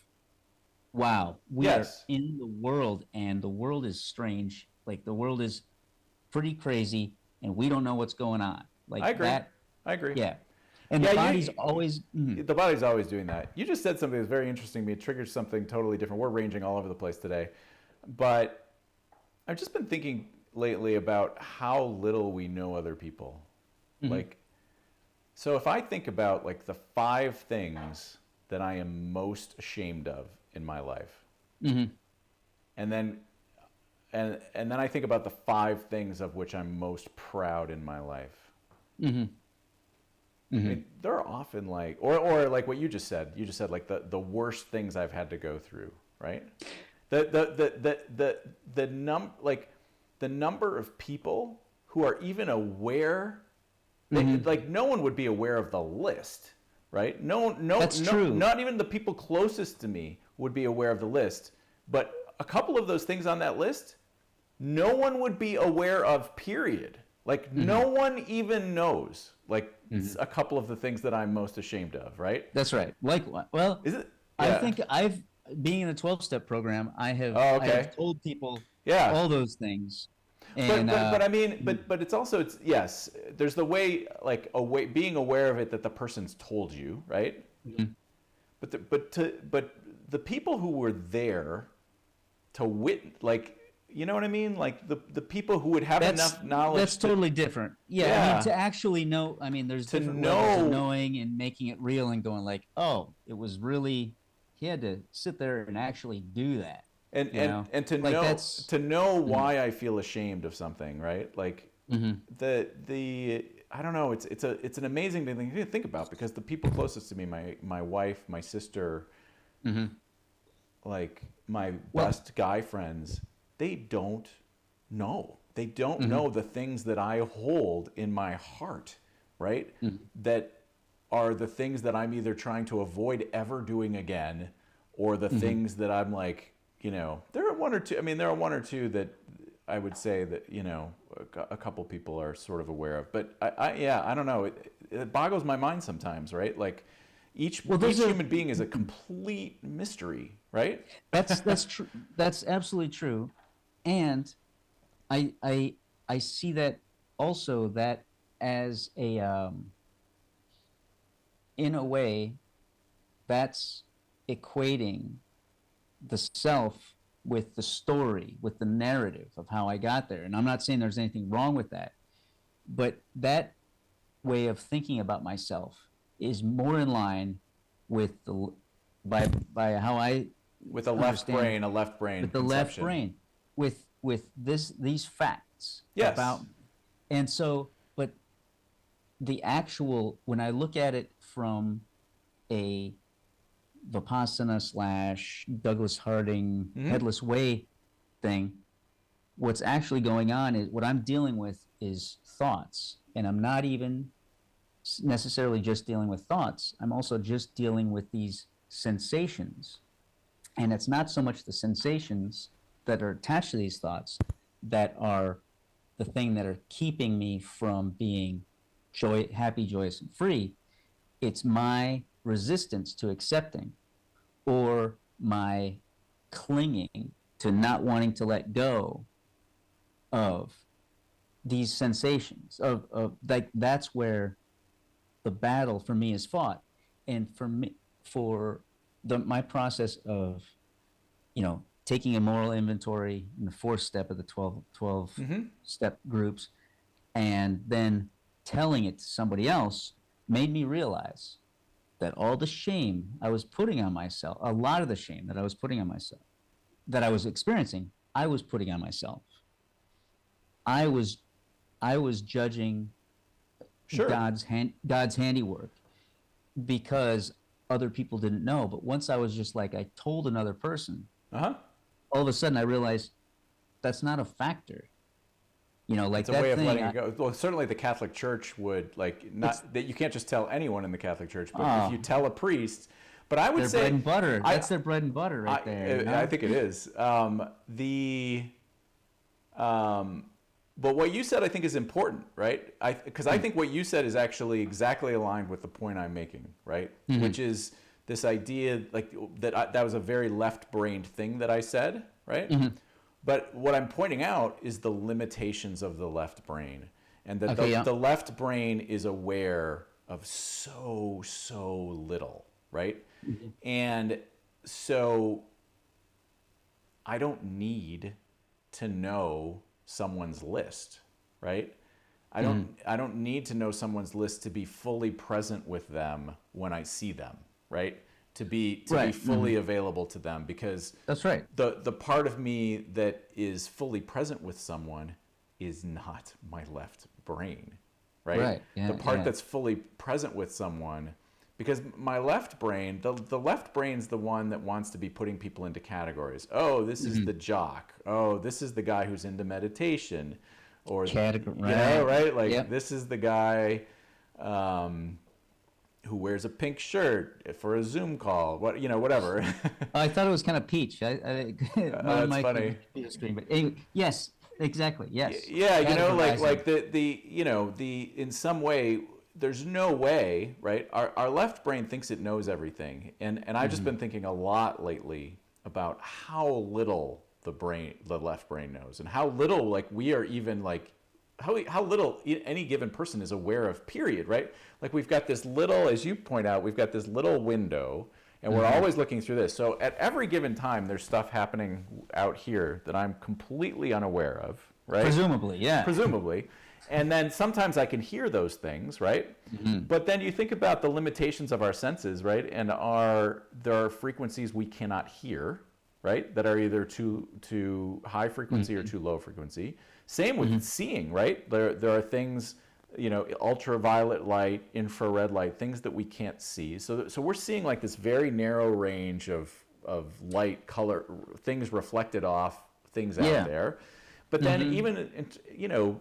wow, we are Yes. in the world and the world is strange. Like the world is pretty crazy and we don't know what's going on. Like I agree. that, I agree. yeah. And Yeah, the body's always, The body's always doing that. You just said something that's very interesting to me. It triggers something totally different. We're ranging all over the place today. But I've just been thinking, lately about how little we know other people. Mm-hmm. Like, so if I think about like the 5 things that I am most ashamed of in my life, Mm-hmm. and then and then I think about the 5 things of which I'm most proud in my life. Mm-hmm. I Mm-hmm. mean, they're often like, or like what you just said. You just said like the worst things I've had to go through, right? Like the number of people who are even aware, they, Mm-hmm. like no one would be aware of the list, right? That's true. Not even the people closest to me would be aware of the list. But a couple of those things on that list, no one would be aware of, period. Like Mm-hmm. no one even knows. Like Mm-hmm. a couple of the things that I'm most ashamed of, right? That's right. Like, well, Is it? I Yeah. think being in a 12-step program, Oh, I have okay. told people Yeah. all those things. But And but I mean, mhm. but it's also, it's, yes, there's the way, like a way, being aware of it, that the person's told you, right? Mhm. But the people who were there to like, you know what I mean? Like the people who would have That's enough knowledge that's to, totally different. Yeah, I mean, yeah, to actually know, I mean, there's to different levels of know. knowing and making it real and going like, oh, it was really, he had to sit there and actually do that, and you know? and Like that's to know mhm. why I feel ashamed of something, right? Like Mm-hmm. the I don't know, it's an amazing thing to think about, because the people closest to me, my wife, my sister, Mm-hmm. like my Well, best guy friends, they don't know. They don't mm-hmm. know the things that I hold in my heart, right? Mm-hmm. That are the things that I'm either trying to avoid ever doing again, or the Mm-hmm. things that I'm like, there are one or two, I mean, there are one or two that I would say that, a couple people are sort of aware of. But yeah, I don't know. It boggles my mind sometimes, right? Like Well, each those are human being is a complete mystery, right? that's true. That's absolutely true. And I I I see that also that as a in a way that's equating the self with the story, with the narrative of how I got there. And I'm not saying there's anything wrong with that, but that way of thinking about myself is more in line with the by how I With a understand left brain with the left conception. brain with these facts Yes. about me. And so but the actual when I look at it from a vipassana slash Douglas Harding Hmm. headless way thing, what's actually going on is what I'm dealing with is thoughts, and I'm not even necessarily just dealing with thoughts. I'm also just dealing with these sensations, and it's not so much the sensations that are attached to these thoughts that are the thing that are keeping me from being happy, joyous, and free. It's my resistance to accepting or my clinging to not wanting to let go of these sensations of like that's where the battle for me is fought. And for me, for my process of taking a moral inventory in the fourth step of the 12 Hmm. step groups and then telling it to somebody else made me realize that all the shame I was putting on myself, a lot of the shame that I was putting on myself, that I was experiencing, I was putting on myself. I was I was judging Sure. God's handiwork because other people didn't know. But once I was just like I told another person, Uh-huh. all of a sudden I realized that's not a factor. It's Like a way that of thing. letting it go. Well, certainly the Catholic Church would, like, It's not that you can't just tell anyone in the Catholic Church, but if you oh, tell a priest, but I would their bread say, and butter. I, That's their bread and butter right there. I think it is. Um, but what you said, I think, is important, right? Because I Mm. think what you said is actually exactly aligned with the point I'm making, right? Mm-hmm. Which is this idea, like that was a very left-brained thing that I said, right? Mm-hmm. But what I'm pointing out is the limitations of the left brain, and that Okay, yeah. the left brain is aware of so little, right? Mm-hmm. And so I don't need to know someone's list, right? I don't need to know someone's list to be fully present with them when I see them, right? To be fully available to them, because That's right. the part of me that is fully present with someone is not my left brain, right? Right. Yeah, The part yeah. that's fully present with someone, because my left brain, the left brain's the one that wants to be putting people into categories. Oh, this is the jock. Oh, this is the guy who's into meditation, or Category, you know, right. right? Like Yep. this is the guy who wears a pink shirt for a Zoom call. What, you know, whatever. I thought it was kind of peach. That's my funny. computer screen, but anyway, yes, exactly. Yes. Yeah, you know, Categorizing. the you know, the in some way there's no way, right? Our left brain thinks it knows everything. And I've just been thinking a lot lately about how little the left brain knows, and how little like we are even like how little any given person is aware of, period, right? Like we've got this little, as you point out, we've got this little window, and we're always looking through this. So at every given time there's stuff happening out here that I'm completely unaware of, right? Presumably, yeah. Presumably. And then sometimes I can hear those things, right? But then you think about the limitations of our senses, right? And there are frequencies we cannot hear, right? That are either too high frequency or too low frequency. Same with seeing, right? There are things, you know, ultraviolet light, infrared light, things that we can't see. So we're seeing like this very narrow range of light, color, things reflected off things out there. But then even, you know,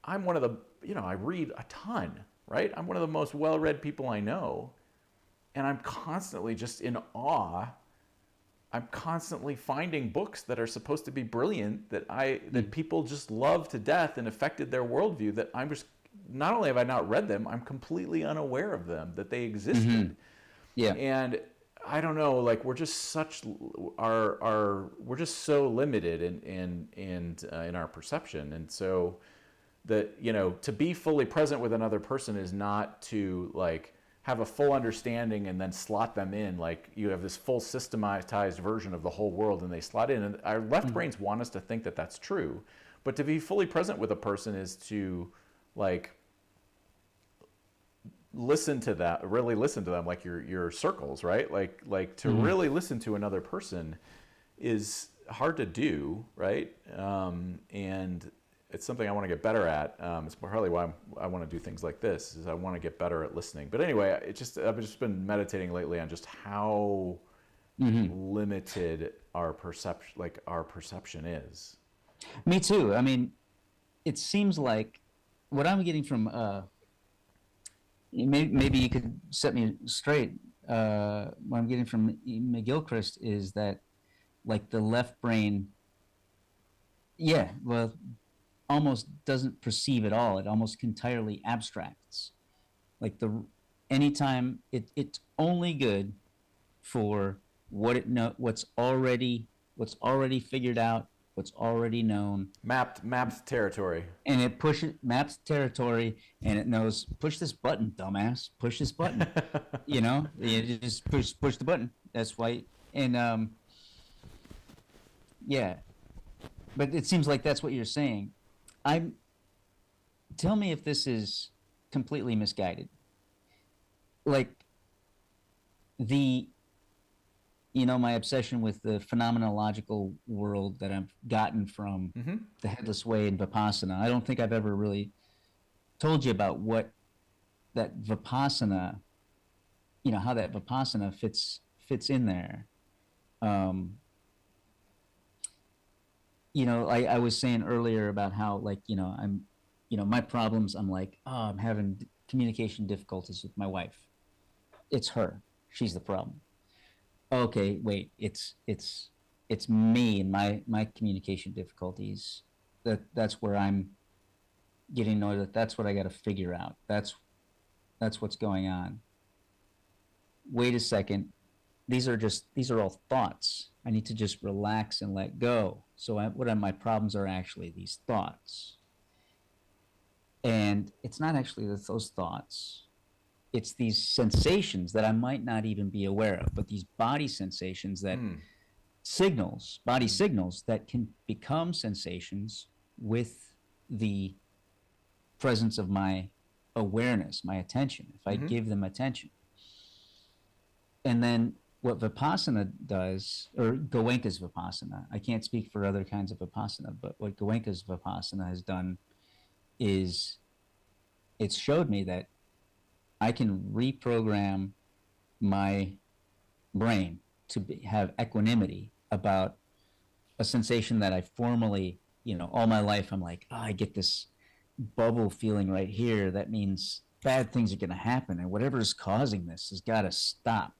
I'm one of the, you know, I read a ton, right? I'm one of the most well-read people I know. And I'm constantly just in awe. I'm constantly finding books that are supposed to be brilliant, that people just love to death and affected their worldview, that I'm just, not only have I not read them, I'm completely unaware of them, that they existed. Yeah. And I don't know, like we're just we're just so limited in our perception. And so that, you know, to be fully present with another person is not to like have a full understanding and then slot them in. Like you have this full systematized version of the whole world and they slot in. And our left brains want us to think that that's true. But to be fully present with a person is to like listen to that, really listen to them, like your circles, right? Like to really listen to another person is hard to do, right? And it's something I want to get better at. It's partly why I want to do things like this, is I want to get better at listening. But anyway, I've just been meditating lately on just how limited our perception is. Me too. I mean, it seems like what I'm getting from maybe you could set me straight. What I'm getting from McGilchrist is that like the left brain, well, almost doesn't perceive at all. It almost entirely abstracts. Like anytime it's only good for what's already figured out, what's already known. Mapped territory. And it maps territory, and it knows, push this button, dumbass, push this button. You know, you just push the button. That's why. And yeah, but it seems like that's what you're saying. Tell me if this is completely misguided. Like my obsession with the phenomenological world that I've gotten from the Headless Way and Vipassana. I don't think I've ever really told you about what that Vipassana, how that Vipassana fits in there. I was saying earlier about how, like, my problems, I'm like, I'm having communication difficulties with my wife. It's her. She's the problem. Okay, wait, it's me and my communication difficulties. That's where I'm getting annoyed. That's what I got to figure out. That's what's going on. Wait a second. These are all thoughts. I need to just relax and let go. So my problems are actually these thoughts. And it's not actually those thoughts. It's these sensations that I might not even be aware of, but these body sensations that signals, body signals that can become sensations with the presence of my awareness, my attention, if I Mm-hmm. give them attention. And then what Vipassana does, or Goenka's Vipassana, I can't speak for other kinds of Vipassana, but what Goenka's Vipassana has done is it's showed me that I can reprogram my brain to have equanimity about a sensation that I formerly, all my life, I'm like, oh, I get this bubble feeling right here. That means bad things are going to happen. And whatever is causing this has got to stop.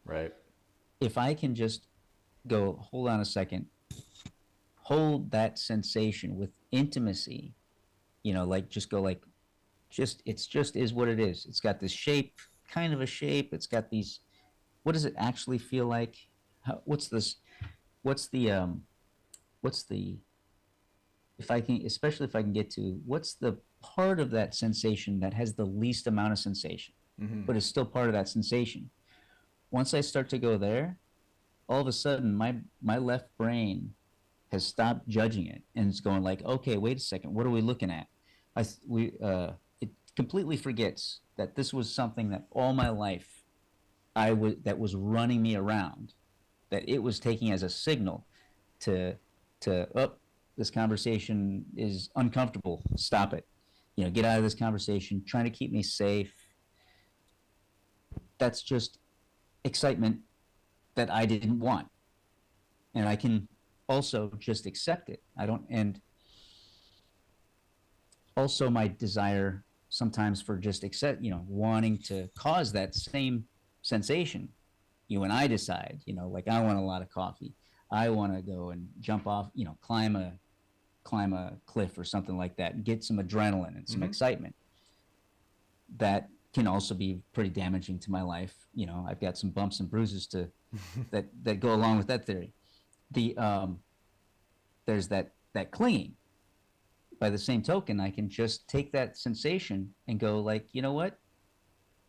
Right. If I can just go, hold on a second, hold that sensation with intimacy, like just go like, it's just is what it is. It's got this shape, kind of a shape. It's got these, what does it actually feel like? What's this? What's what's the, if I can, especially if I can get to what's the part of that sensation that has the least amount of sensation, Mm-hmm. but is still part of that sensation. Once I start to go there, all of a sudden my left brain has stopped judging it and it's going like, okay, wait a second, what are we looking at? It completely forgets that this was something that all my life that was running me around, that it was taking as a signal to oh, this conversation is uncomfortable, stop it, get out of this conversation, trying to keep me safe. That's just excitement that I didn't want, and I can also just accept it. I don't, and also my desire sometimes for just accept, wanting to cause that same sensation. And I decide, like I want a lot of coffee. I want to go and jump off, climb a cliff or something like that and get some adrenaline and some Mm-hmm. excitement. That can also be pretty damaging to my life. I've got some bumps and bruises to that go along with that theory. The There's that clinging. By the same token, I can just take that sensation and go like, you know what?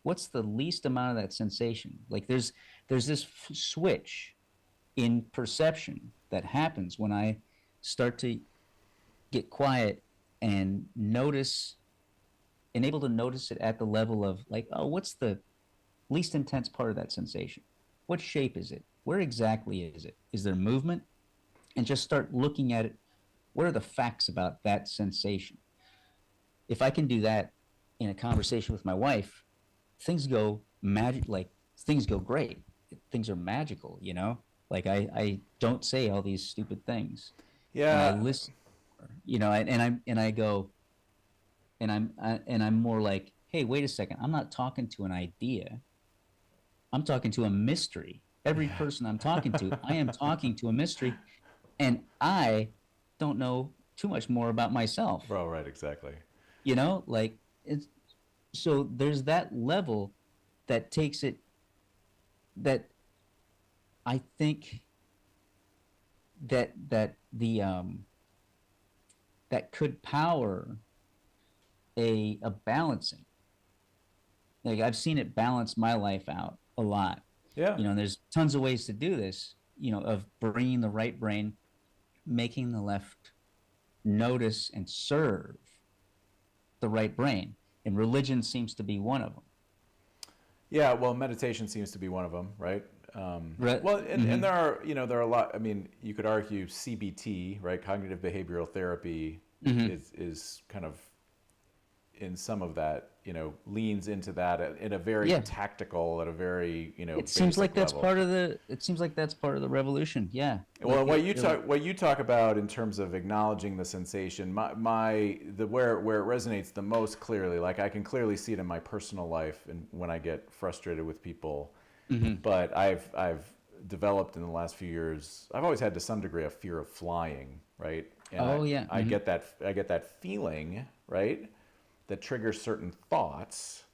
What's the least amount of that sensation? Like there's this switch in perception that happens when I start to get quiet and notice and able to notice it at the level of like, oh, what's the least intense part of that sensation? What shape is it? Where exactly is it? Is there movement? And just start looking at it. What are the facts about that sensation? If I can do that in a conversation with my wife, things go magic, like things go great. Things are magical, Like I don't say all these stupid things, and I Yeah. listen, and I go, and I'm more like, hey, wait a second, I'm not talking to an idea. I'm talking to a mystery. Every Yeah. person I'm talking to, I am talking to a mystery, and I don't know too much more about myself. Bro, right, exactly. Like it's so there's that level that takes it, that I think that the that could power a balancing. Like I've seen it balance my life out a lot. Yeah. And there's tons of ways to do this. Of bringing the right brain, making the left notice and serve the right brain, and religion seems to be one of them. Yeah, well, meditation seems to be one of them, right? Right. Well, and Mm-hmm. there are a lot. I mean, you could argue CBT, right? Cognitive behavioral therapy Mm-hmm. is kind of in some of that, leans into that in a very Yeah, tactical, at a very, it seems like basic that's level. part of the. It seems like that's part of the revolution. Yeah, Well, like it what you talk about in terms of acknowledging the sensation, the where it resonates the most clearly, like I can clearly see it in my personal life and when I get frustrated with people. mm-hmm. But I've developed in the last few years. I've always had to some degree a fear of flying, right? And Oh yeah. I Mm-hmm. get that feeling, right, that triggers certain thoughts,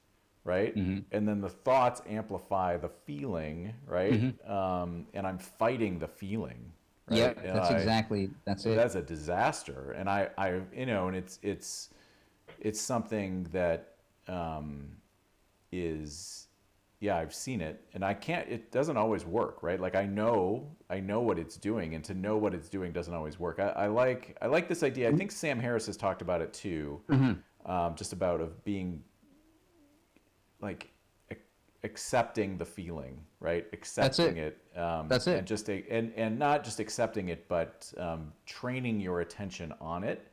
right? Mm-hmm. And then the thoughts amplify the feeling, right? Mm-hmm. And I'm fighting the feeling, Yeah, right? And that's it. that's a disaster. And and it's something that is yeah, I've seen it, and I can't. It doesn't always work, right? Like I know what it's doing, and to know what it's doing doesn't always work. I like this idea. I think Sam Harris has talked about it too, Mm-hmm. just about of being like accepting the feeling, right? That's Accepting it. it, That's and it. and not just accepting it, but training your attention on it,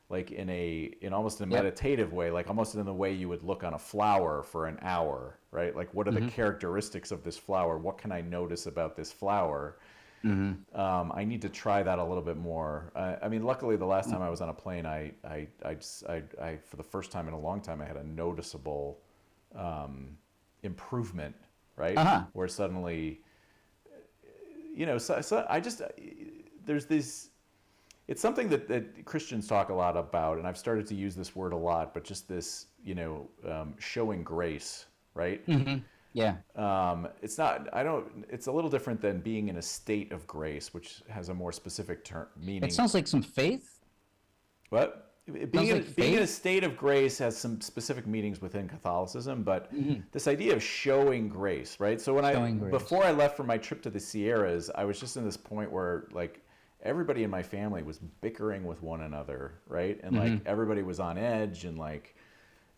like in almost a Yep. meditative way, like almost in the way you would look on a flower for an hour, right? Like what are the Mm-hmm. characteristics of this flower? What can I notice about this flower? Mm-hmm. I need to try that a little bit more. I mean, luckily, the last time I was on a plane, I for the first time in a long time, I had a noticeable improvement, right? Uh-huh. Where suddenly, so I just, there's this, it's something that Christians talk a lot about, and I've started to use this word a lot, but just this, showing grace, right? Mm-hmm. Yeah. It's not, I don't, it's a little different than being in a state of grace, which has a more specific term It meaning. sounds like some faith. But Sounds being in a faith. state of grace has some specific meanings within Catholicism, but Mm-hmm. this idea of showing grace, right? So Showing grace. before I left for my trip to the Sierras, I was just in this point where like everybody in my family was bickering with one another, right? And like Mm-hmm. everybody was on edge, and like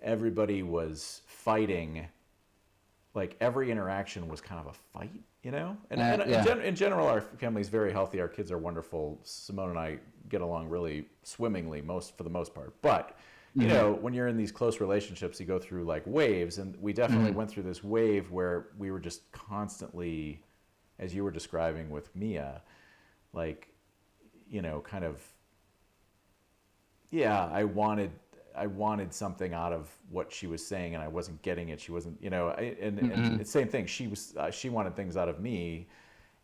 everybody was fighting. Like every interaction was kind of a fight, And Yeah. in general, our family is very healthy. Our kids are wonderful. Simone and I get along really swimmingly for the most part. But Mm-hmm. when you're in these close relationships, you go through like waves, and we definitely Mm-hmm. went through this wave where we were just constantly, as you were describing with Mia, like kind of, yeah, I wanted something out of what she was saying, and I wasn't getting it. She wasn't, and Mm-hmm. the same thing. She wanted things out of me,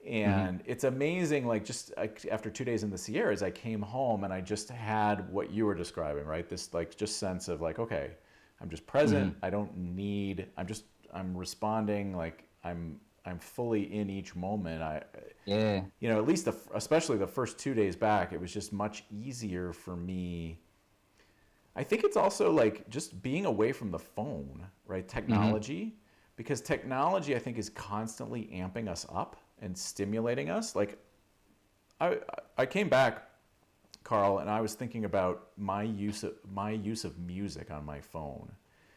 Mm-hmm. and it's amazing. Like just like, after 2 days in the Sierras, I came home and I just had what you were describing, right? This like just sense of like, okay, I'm just present. Mm-hmm. I don't need. I'm responding. Like I'm fully in each moment. Yeah. At least especially the first 2 days back, it was just much easier for me. I think it's also like just being away from the phone, right? Mm-hmm. Technology, because technology I think is constantly amping us up and stimulating us. Like I I came back, Carl, and I was thinking about my use of music on my phone.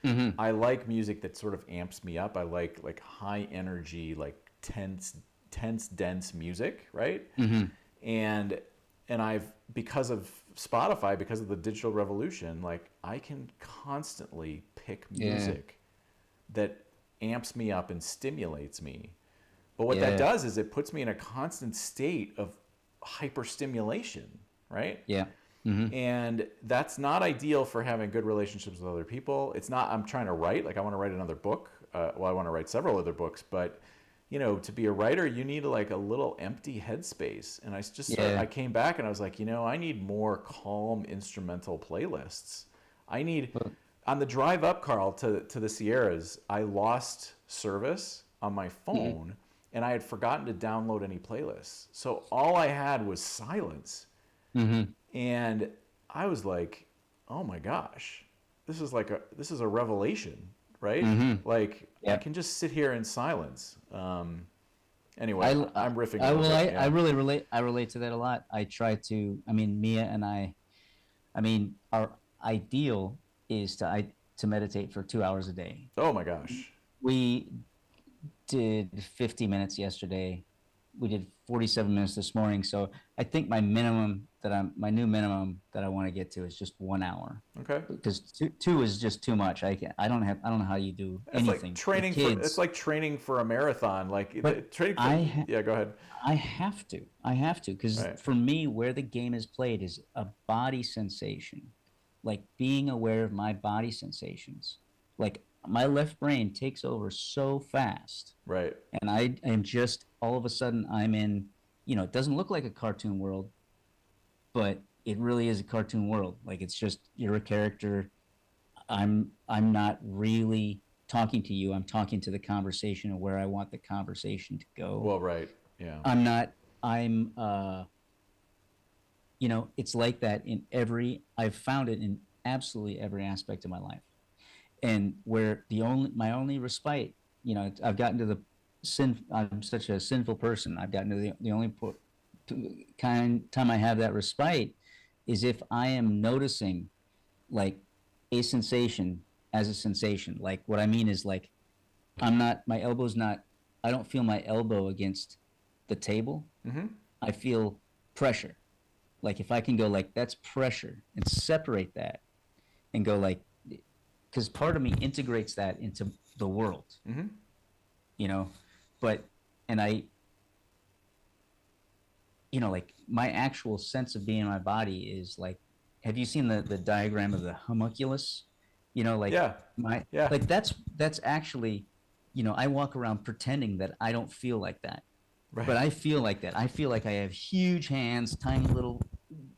Mm-hmm. I like music that sort of amps me up. I like high energy, like tense, dense music, right? Mm-hmm. and and I've, because of Spotify, because of the digital revolution, like I can constantly pick Yeah. music that amps me up and stimulates me. But what that Yeah. does is it puts me in a constant state of hyperstimulation, right? Yeah. Mm-hmm. And that's not ideal for having good relationships with other people. It's not. I'm trying to write, like I want to write another book. Well, I want to write several other books, but to be a writer, you need like a little empty headspace. And Yeah. I came back and I was like, I need more calm instrumental playlists. I need, Well, on the drive up, Carl, to the Sierras, I lost service on my mm-hmm. phone, and I had forgotten to download any playlists. So all I had was silence. Mm-hmm. And I was like, "Oh my gosh, this is a revelation, right? Mm-hmm. Like I Yeah. can just sit here in silence." I, Anyway, I'm riffing a I little will. bit. I Yeah. really relate. I relate to that a lot. I try to. I mean, Mia and I. I mean, our ideal is to meditate for 2 hours a day. Oh my gosh. We did 50 minutes yesterday. We did 47 minutes this morning. So I think my new minimum that I want to get to is just 1 hour, Okay. because two is just too much. I don't know how you do It's like anything with training for. It's kids, like training for a marathon. Like but training for. Yeah. Go ahead. I have to, because Right. for me, where the game is played is a body sensation, like being aware of my body sensations. Like my left brain takes over so fast, Right. and I am just all of a sudden I'm in, it doesn't look like a cartoon world, but it really is a cartoon world. Like it's just you're a character. I'm not really talking to you. I'm talking to the conversation of where I want the conversation to go. Well. Right. Yeah. I'm not. I'm. It's like that in every. I've found it in absolutely every aspect of my life, and where my only respite I've gotten to the sin. I'm such a sinful person. I've gotten to the only kind time I have that respite is if I am noticing like a sensation as a sensation. Like what I mean is like my elbow's not, I don't feel my elbow against the table. Mm-hmm. I feel pressure. Like if I can go like that's pressure and separate that and go like, because part of me integrates that into the world, Mm-hmm. you know, but, and I, like my actual sense of being in my body is like, have you seen the diagram of the homunculus? Like Yeah. Yeah. like that's actually, I walk around pretending that I don't feel like that, Right. but I feel like that. I feel like I have huge hands, tiny little,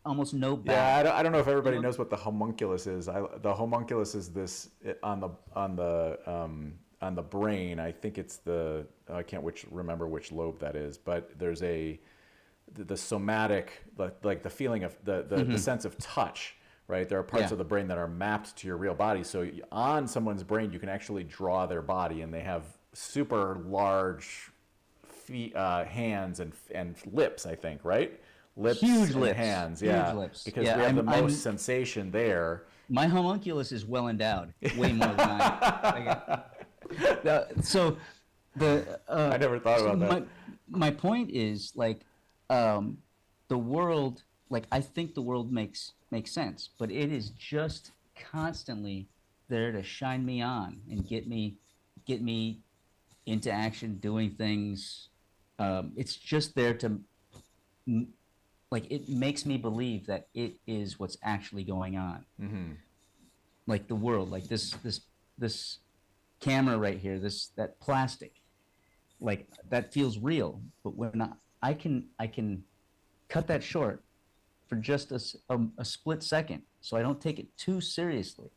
almost no back. Yeah, I don't know if everybody knows what the homunculus is. The homunculus is this on the brain. I think it's I can't remember which lobe that is, but there's the somatic, like the feeling of the sense of touch, right? There are parts of the brain that are mapped to your real body. So on someone's brain, you can actually draw their body, and they have super large feet, hands and lips, I think, right? Lips, Huge and lips, hands, huge yeah, lips. because Yeah, we have the most sensation there. My homunculus is well endowed, way more than I. So I never thought about that. My point is like the world, like I think the world makes sense, but it is just constantly there to shine me on and get me into action, doing things. It's just there to like it makes me believe that it is what's actually going on. Mm-hmm. Like the world, like this camera right here, that plastic, like that feels real. But when I can cut that short for just a split second, so I don't take it too seriously,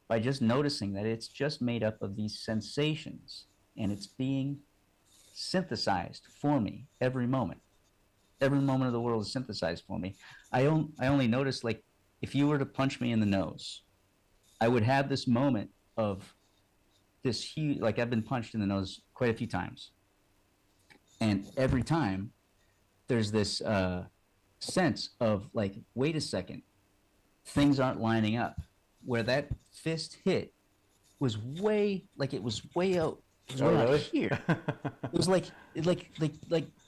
by just noticing that it's just made up of these sensations and it's being synthesized for me every moment. Every moment of the world is synthesized for me. I only notice like if you were to punch me in the nose, I would have this moment of this huge, like I've been punched in the nose quite a few times. And every time there's this sense of like, wait a second, things aren't lining up. Where that fist hit was way, like it was way out, it was way out here. It was like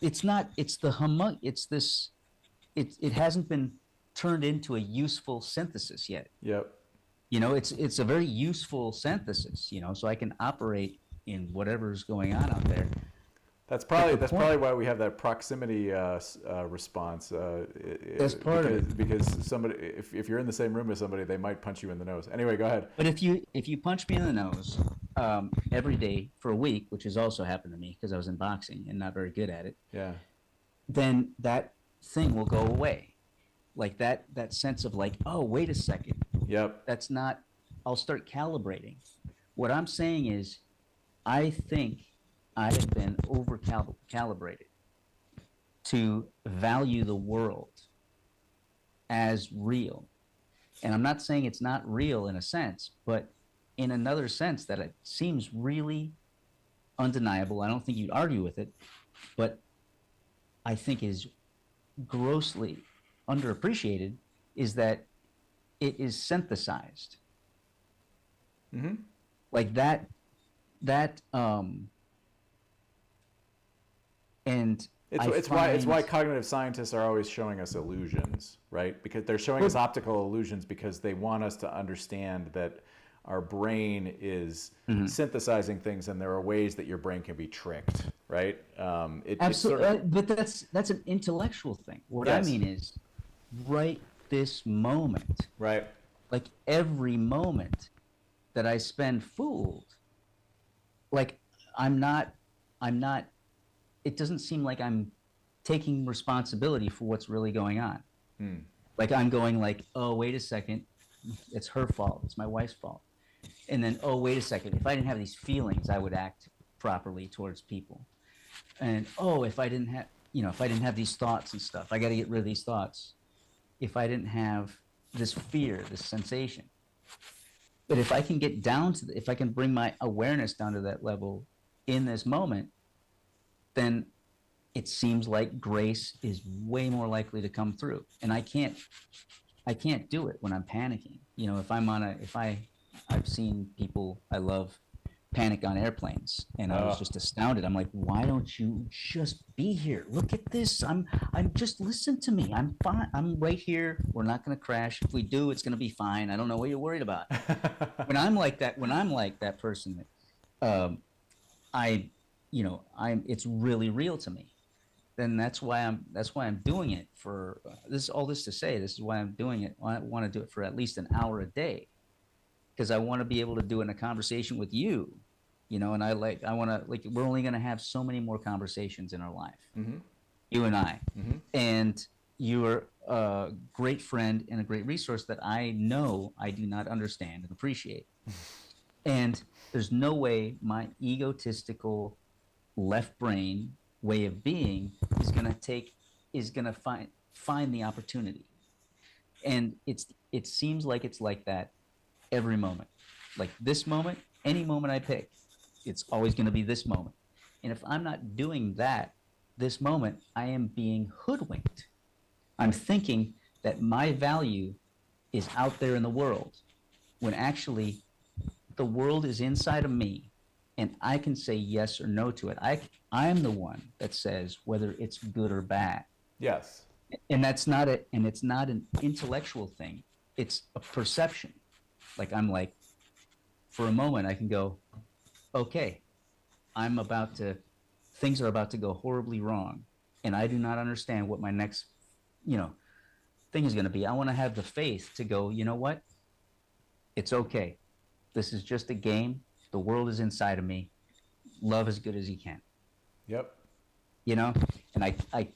it's not, it's it's this, it hasn't been turned into a useful synthesis yet. Yep. It's a very useful synthesis, so I can operate in whatever's going on out there. That's probably why we have that proximity response. That's part of it. Because somebody, if you're in the same room as somebody, they might punch you in the nose. Anyway, go ahead. But if you punch me in the nose every day for a week, which has also happened to me because I was in boxing and not very good at it, Yeah. then that thing will go away. Like that sense of like, oh, wait a second. Yep. That's not. I'll start calibrating. What I'm saying is, I think I have been over calibrated to value the world as real. And I'm not saying it's not real in a sense, but in another sense that it seems really undeniable. I don't think you'd argue with it, but I think is grossly underappreciated is that it is synthesized. Mm-hmm. Like that and it's why cognitive scientists are always showing us illusions, right? Because they're showing us optical illusions because they want us to understand that our brain is synthesizing things, and there are ways that your brain can be tricked, right? Absolutely, but that's an intellectual thing. What I mean is, right this moment, right? Like every moment that I spend fooled, like I'm not. It doesn't seem like I'm taking responsibility for what's really going on. Like I'm going like, oh, wait a second, it's her fault. It's my wife's fault. And then, oh, wait a second, if I didn't have these feelings, I would act properly towards people. And oh, if I didn't have these thoughts and stuff, I got to get rid of these thoughts. If I didn't have this fear, this sensation, But if I can get down to, if I can bring my awareness down to that level in this moment, then it seems like grace is way more likely to come through. And I can't do it when I'm panicking. You know, if I'm on a, if I, I've seen people I love panic on airplanes, and I was Oh, just astounded. I'm like, why don't you just be here? Look at this. I'm just listen to me. I'm fine. I'm right here. We're not going to crash. If we do, it's going to be fine. I don't know what you're worried about. When I'm like that person, um, I, you know, it's really real to me. Then that's why I'm doing it for this. All this to say, this is why I'm doing it. I want to do it for at least an hour a day, because I want to be able to do it in a conversation with you, you know. And I want to, like, we're only going to have so many more conversations in our life, mm-hmm, you and I. mm-hmm. And you're a great friend and a great resource that I know I do not understand and appreciate. And there's no way my egotistical left brain way of being is going to take, is going to find the opportunity. And it seems like it's like that every moment. Like this moment, any moment I pick, it's always going to be this moment. And if I'm not doing that, this moment, I am being hoodwinked. I'm thinking that my value is out there in the world, when actually the world is inside of me, and I can say yes or no to it. I'm the one that says whether it's good or bad. Yes. And that's not it. And it's not an intellectual thing. It's a perception. Like, I'm like, for a moment, I can go, okay, I'm about to, things are about to go horribly wrong. And I do not understand what my next, you know, thing is going to be. I want to have the faith to go, you know what? It's okay. This is just a game. The world is inside of me. Love as good as you can, Yep. you know? And I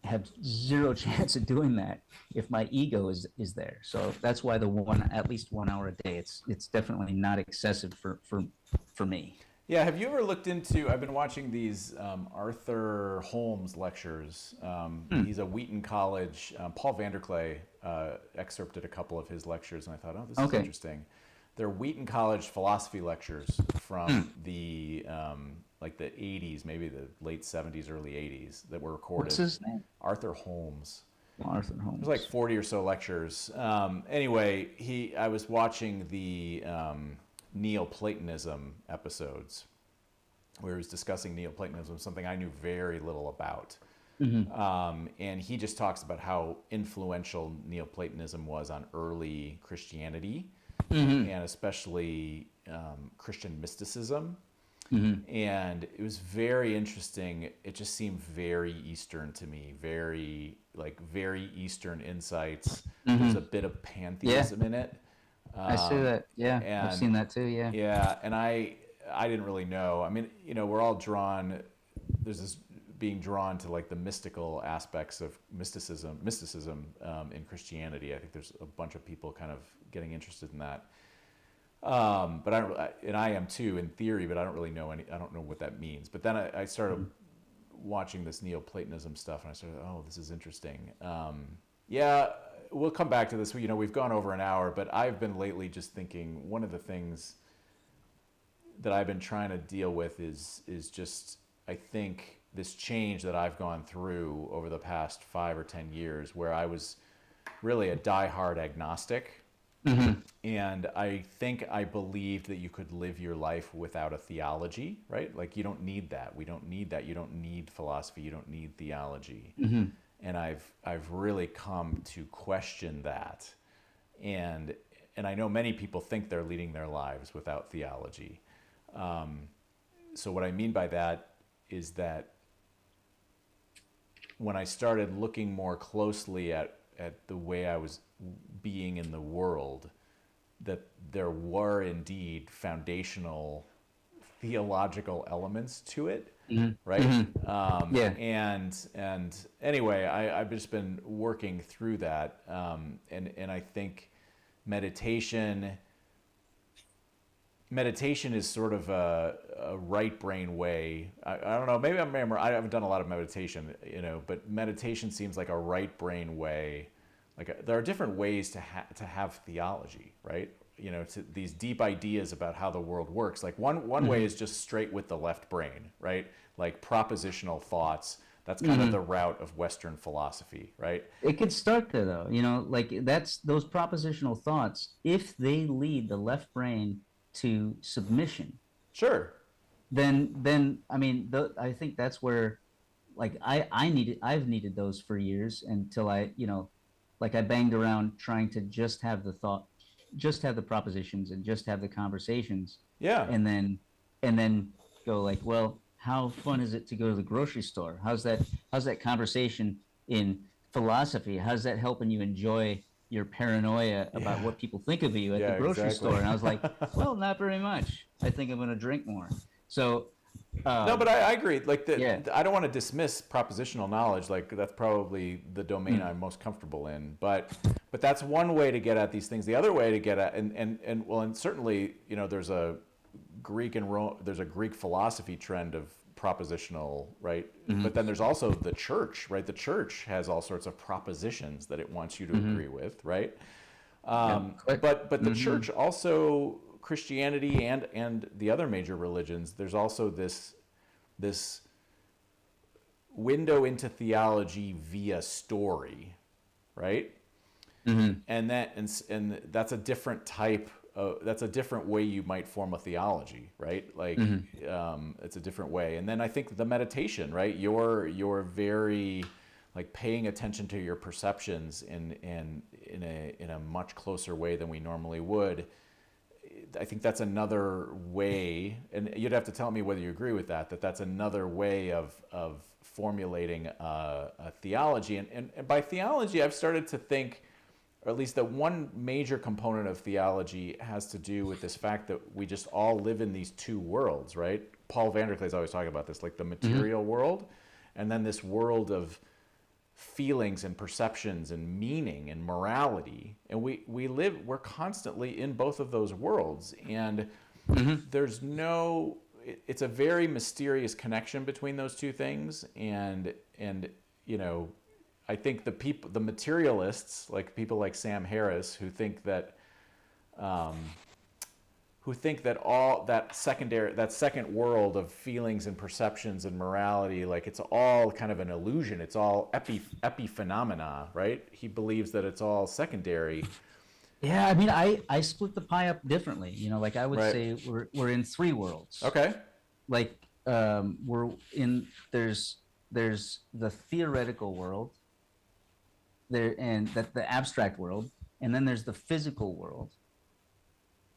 have zero chance of doing that if my ego is there. So that's why the one, at least 1 hour a day, it's definitely not excessive for me. Yeah, have you ever looked into? I've been watching these Arthur Holmes lectures. He's a Wheaton College. Paul Vanderklay excerpted a couple of his lectures, and I thought, oh, this is Okay. interesting. They're Wheaton College philosophy lectures from the like the 80s, maybe the late 70s, early 80s that were What's recorded. his name? Arthur Holmes. Arthur There's like Holmes. 40 or so lectures. Anyway, I was watching the Neoplatonism episodes where he was discussing Neoplatonism, something I knew very little about. And he just talks about how influential Neoplatonism was on early Christianity, and especially Christian mysticism. And it was very interesting. It just seemed very Eastern to me, very Eastern insights. There's a bit of Yeah, pantheism in it. I see that. Yeah, I've And seen that too. Yeah. yeah, and I didn't really know. I mean, you know, we're all drawn. There's this being drawn to like the mystical aspects of mysticism in Christianity. I think there's a bunch of people kind of getting interested in that. But and I am too in theory, but I don't really know I don't know what that means. But then I started watching this Neoplatonism stuff, and I started, oh, this is interesting. Yeah, we'll come back to this. You know, we've gone over an hour, but I've been lately just thinking one of the things that I've been trying to deal with is just, I think, this change that I've gone through over the past 5 or 10 years, where I was really a diehard agnostic. And I think I believed that you could live your life without a theology, right? Like, you don't need that. We don't need that. You don't need philosophy. You don't need theology. And I've really come to question that. And I know many people think they're leading their lives without theology. So what I mean by that is that when I started looking more closely at the way I was being in the world, that there were indeed foundational theological elements to it, right? Yeah. And anyway, I've just been working through that, and I think meditation is sort of a right brain way. I don't know. Maybe I haven't done a lot of meditation, you know, but meditation seems like a right brain way. Like, there are different ways to have theology, right? to these deep ideas about how the world works. Like one way is just straight with the left brain, right? Like propositional thoughts. That's kind of the route of Western philosophy, right? It could start there though, like that's those propositional thoughts. If they lead the left brain to submission, Sure. then I mean, I think that's where, like I've needed those for years until like I banged around trying to just have the thought, just have the propositions, and just have the conversations, Yeah. and then go like, well, how fun is it to go to the grocery store? How's that conversation in philosophy? How's that helping you enjoy your paranoia about Yeah. what people think of you at the Yeah, grocery exactly. store? And I was like, well, not very much. I think I'm going to drink more. So, No, but um, I agree. Like yeah. I don't want to dismiss propositional knowledge. Like that's probably the domain I'm most comfortable in. But that's one way to get at these things. The other way to get at and certainly there's a there's a Greek philosophy trend of propositional, right? But then there's also the church, right? The church has all sorts of propositions that it wants you to agree with, right? Yeah, But the church also, Christianity and the other major religions, there's also this window into theology via story, right? And that's a different type that's a different way you might form a theology, right? Like it's a different way. And then I think the meditation, right? You're very like paying attention to your perceptions in a much closer way than we normally would. I think that's another way, and you'd have to tell me whether you agree with that. That's another way of formulating a theology. And by theology, I've started to think, or at least that one major component of theology has to do with this fact that we just all live in these two worlds, right? Paul Vanderklay's always talking about this, like the material world, and then this world of feelings and perceptions and meaning and morality. And we're constantly in both of those worlds. And there's it's a very mysterious connection between those two things. And I think the materialists, like people like Sam Harris, who think that all that second world of feelings and perceptions and morality, like it's all kind of an illusion. It's all epiphenomena, right? He believes that it's all secondary. Yeah, I mean, I split the pie up differently. Like I would Right. say we're in three worlds. Okay. Like we're in there's the theoretical world there, and that the abstract world, and then there's the physical world,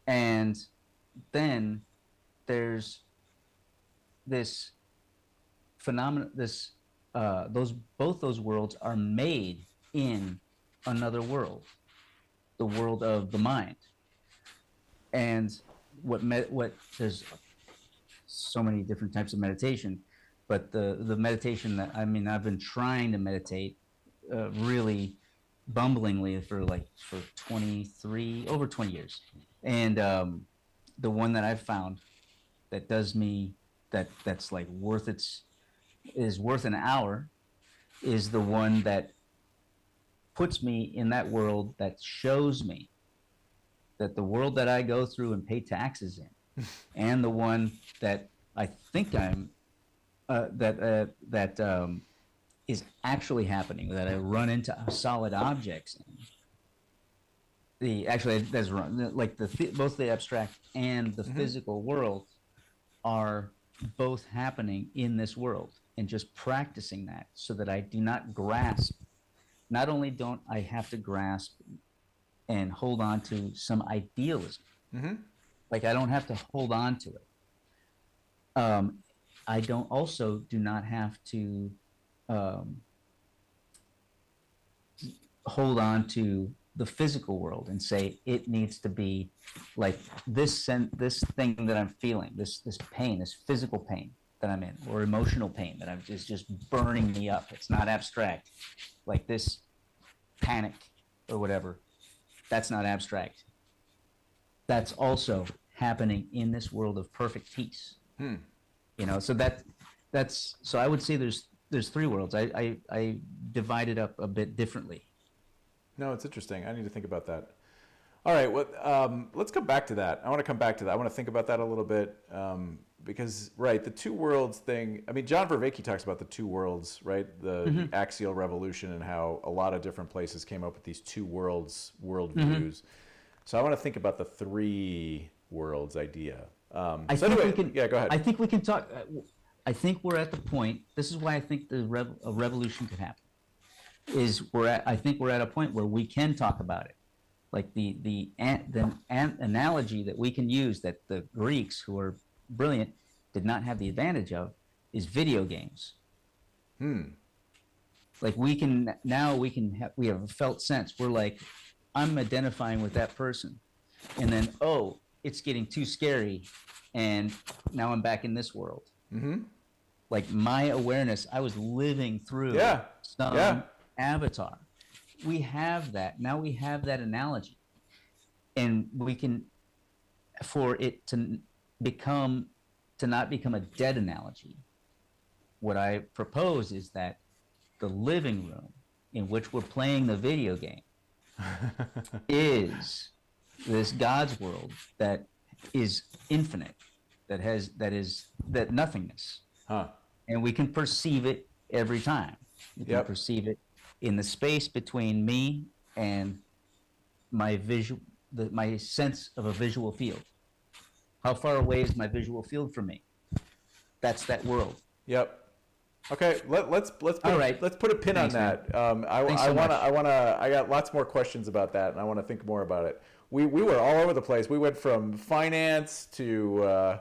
and then there's this phenomenon. Both those worlds are made in another world, the world of the mind. And what there's so many different types of meditation, but the meditation that I've been trying to meditate really bumblingly for over 20 years, and the one that I've found that does me that's like is worth an hour is the one that puts me in that world, that shows me that the world that I go through and pay taxes in, and the one that I think I'm is actually happening, that I run into solid objects in. That's wrong. Like both the abstract and the physical world are both happening in this world, and just practicing that so that I do not grasp. Not only don't I have to grasp and hold on to some idealism, like I don't have to hold on to it. I do not have to hold on to the physical world and say it needs to be like this thing that I'm feeling, this pain, this physical pain that I'm in, or emotional pain that is just burning me up. It's not abstract, like this panic or whatever. That's not abstract. That's also happening in this world of perfect peace. So I would say there's three worlds. I divide it up a bit differently. No, it's interesting. I need to think about that. All right. Well, let's come back to that. I want to come back to that. I want to think about that a little bit because, right, the two worlds thing. I mean, John Vervaeke talks about the two worlds, right? The axial revolution and how a lot of different places came up with these two worlds, worldviews. So I want to think about the three worlds idea. I think we can. Yeah, go ahead. I think we can talk. I think we're at the point. This is why I think a revolution could happen. I think we're at a point where we can talk about it. Like the analogy that we can use that the Greeks, who are brilliant, did not have the advantage of, is video games. Like we have a felt sense. We're like, I'm identifying with that person, and then it's getting too scary, and now I'm back in this world. Like my awareness, I was living through some avatar. We have that. Now we have that analogy. And we can, for it to not become a dead analogy, what I propose is that the living room in which we're playing the video game is this God's world that is infinite, that nothingness. And we can perceive it every time. We can perceive it in the space between me and my my sense of a visual field. How far away is my visual field from me? That's that world. Yep. Okay. Let's put a pin on that. I got lots more questions about that, and I want to think more about it. We were all over the place. We went from finance to.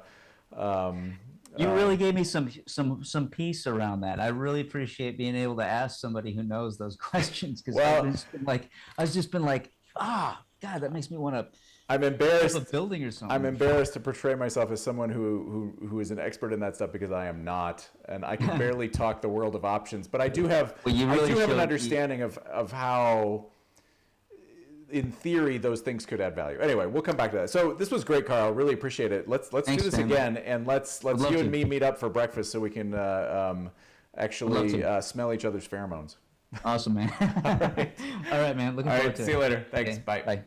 You really gave me some peace around that. I really appreciate being able to ask somebody who knows those questions, because I've just been like, God, that makes me want to. I'm embarrassed. A building or something. I'm embarrassed to portray myself as someone who is an expert in that stuff, because I am not, and I can barely talk the world of options. But I do have an understanding of how, in theory, those things could add value. Anyway, we'll come back to that. So this was great, Karl. Really appreciate it. Let's do this again, and let's you and me meet up for breakfast so we can actually smell each other's pheromones. Awesome, man. All right, man. Looking forward to it. See you later. Thanks. Okay. Bye. Bye.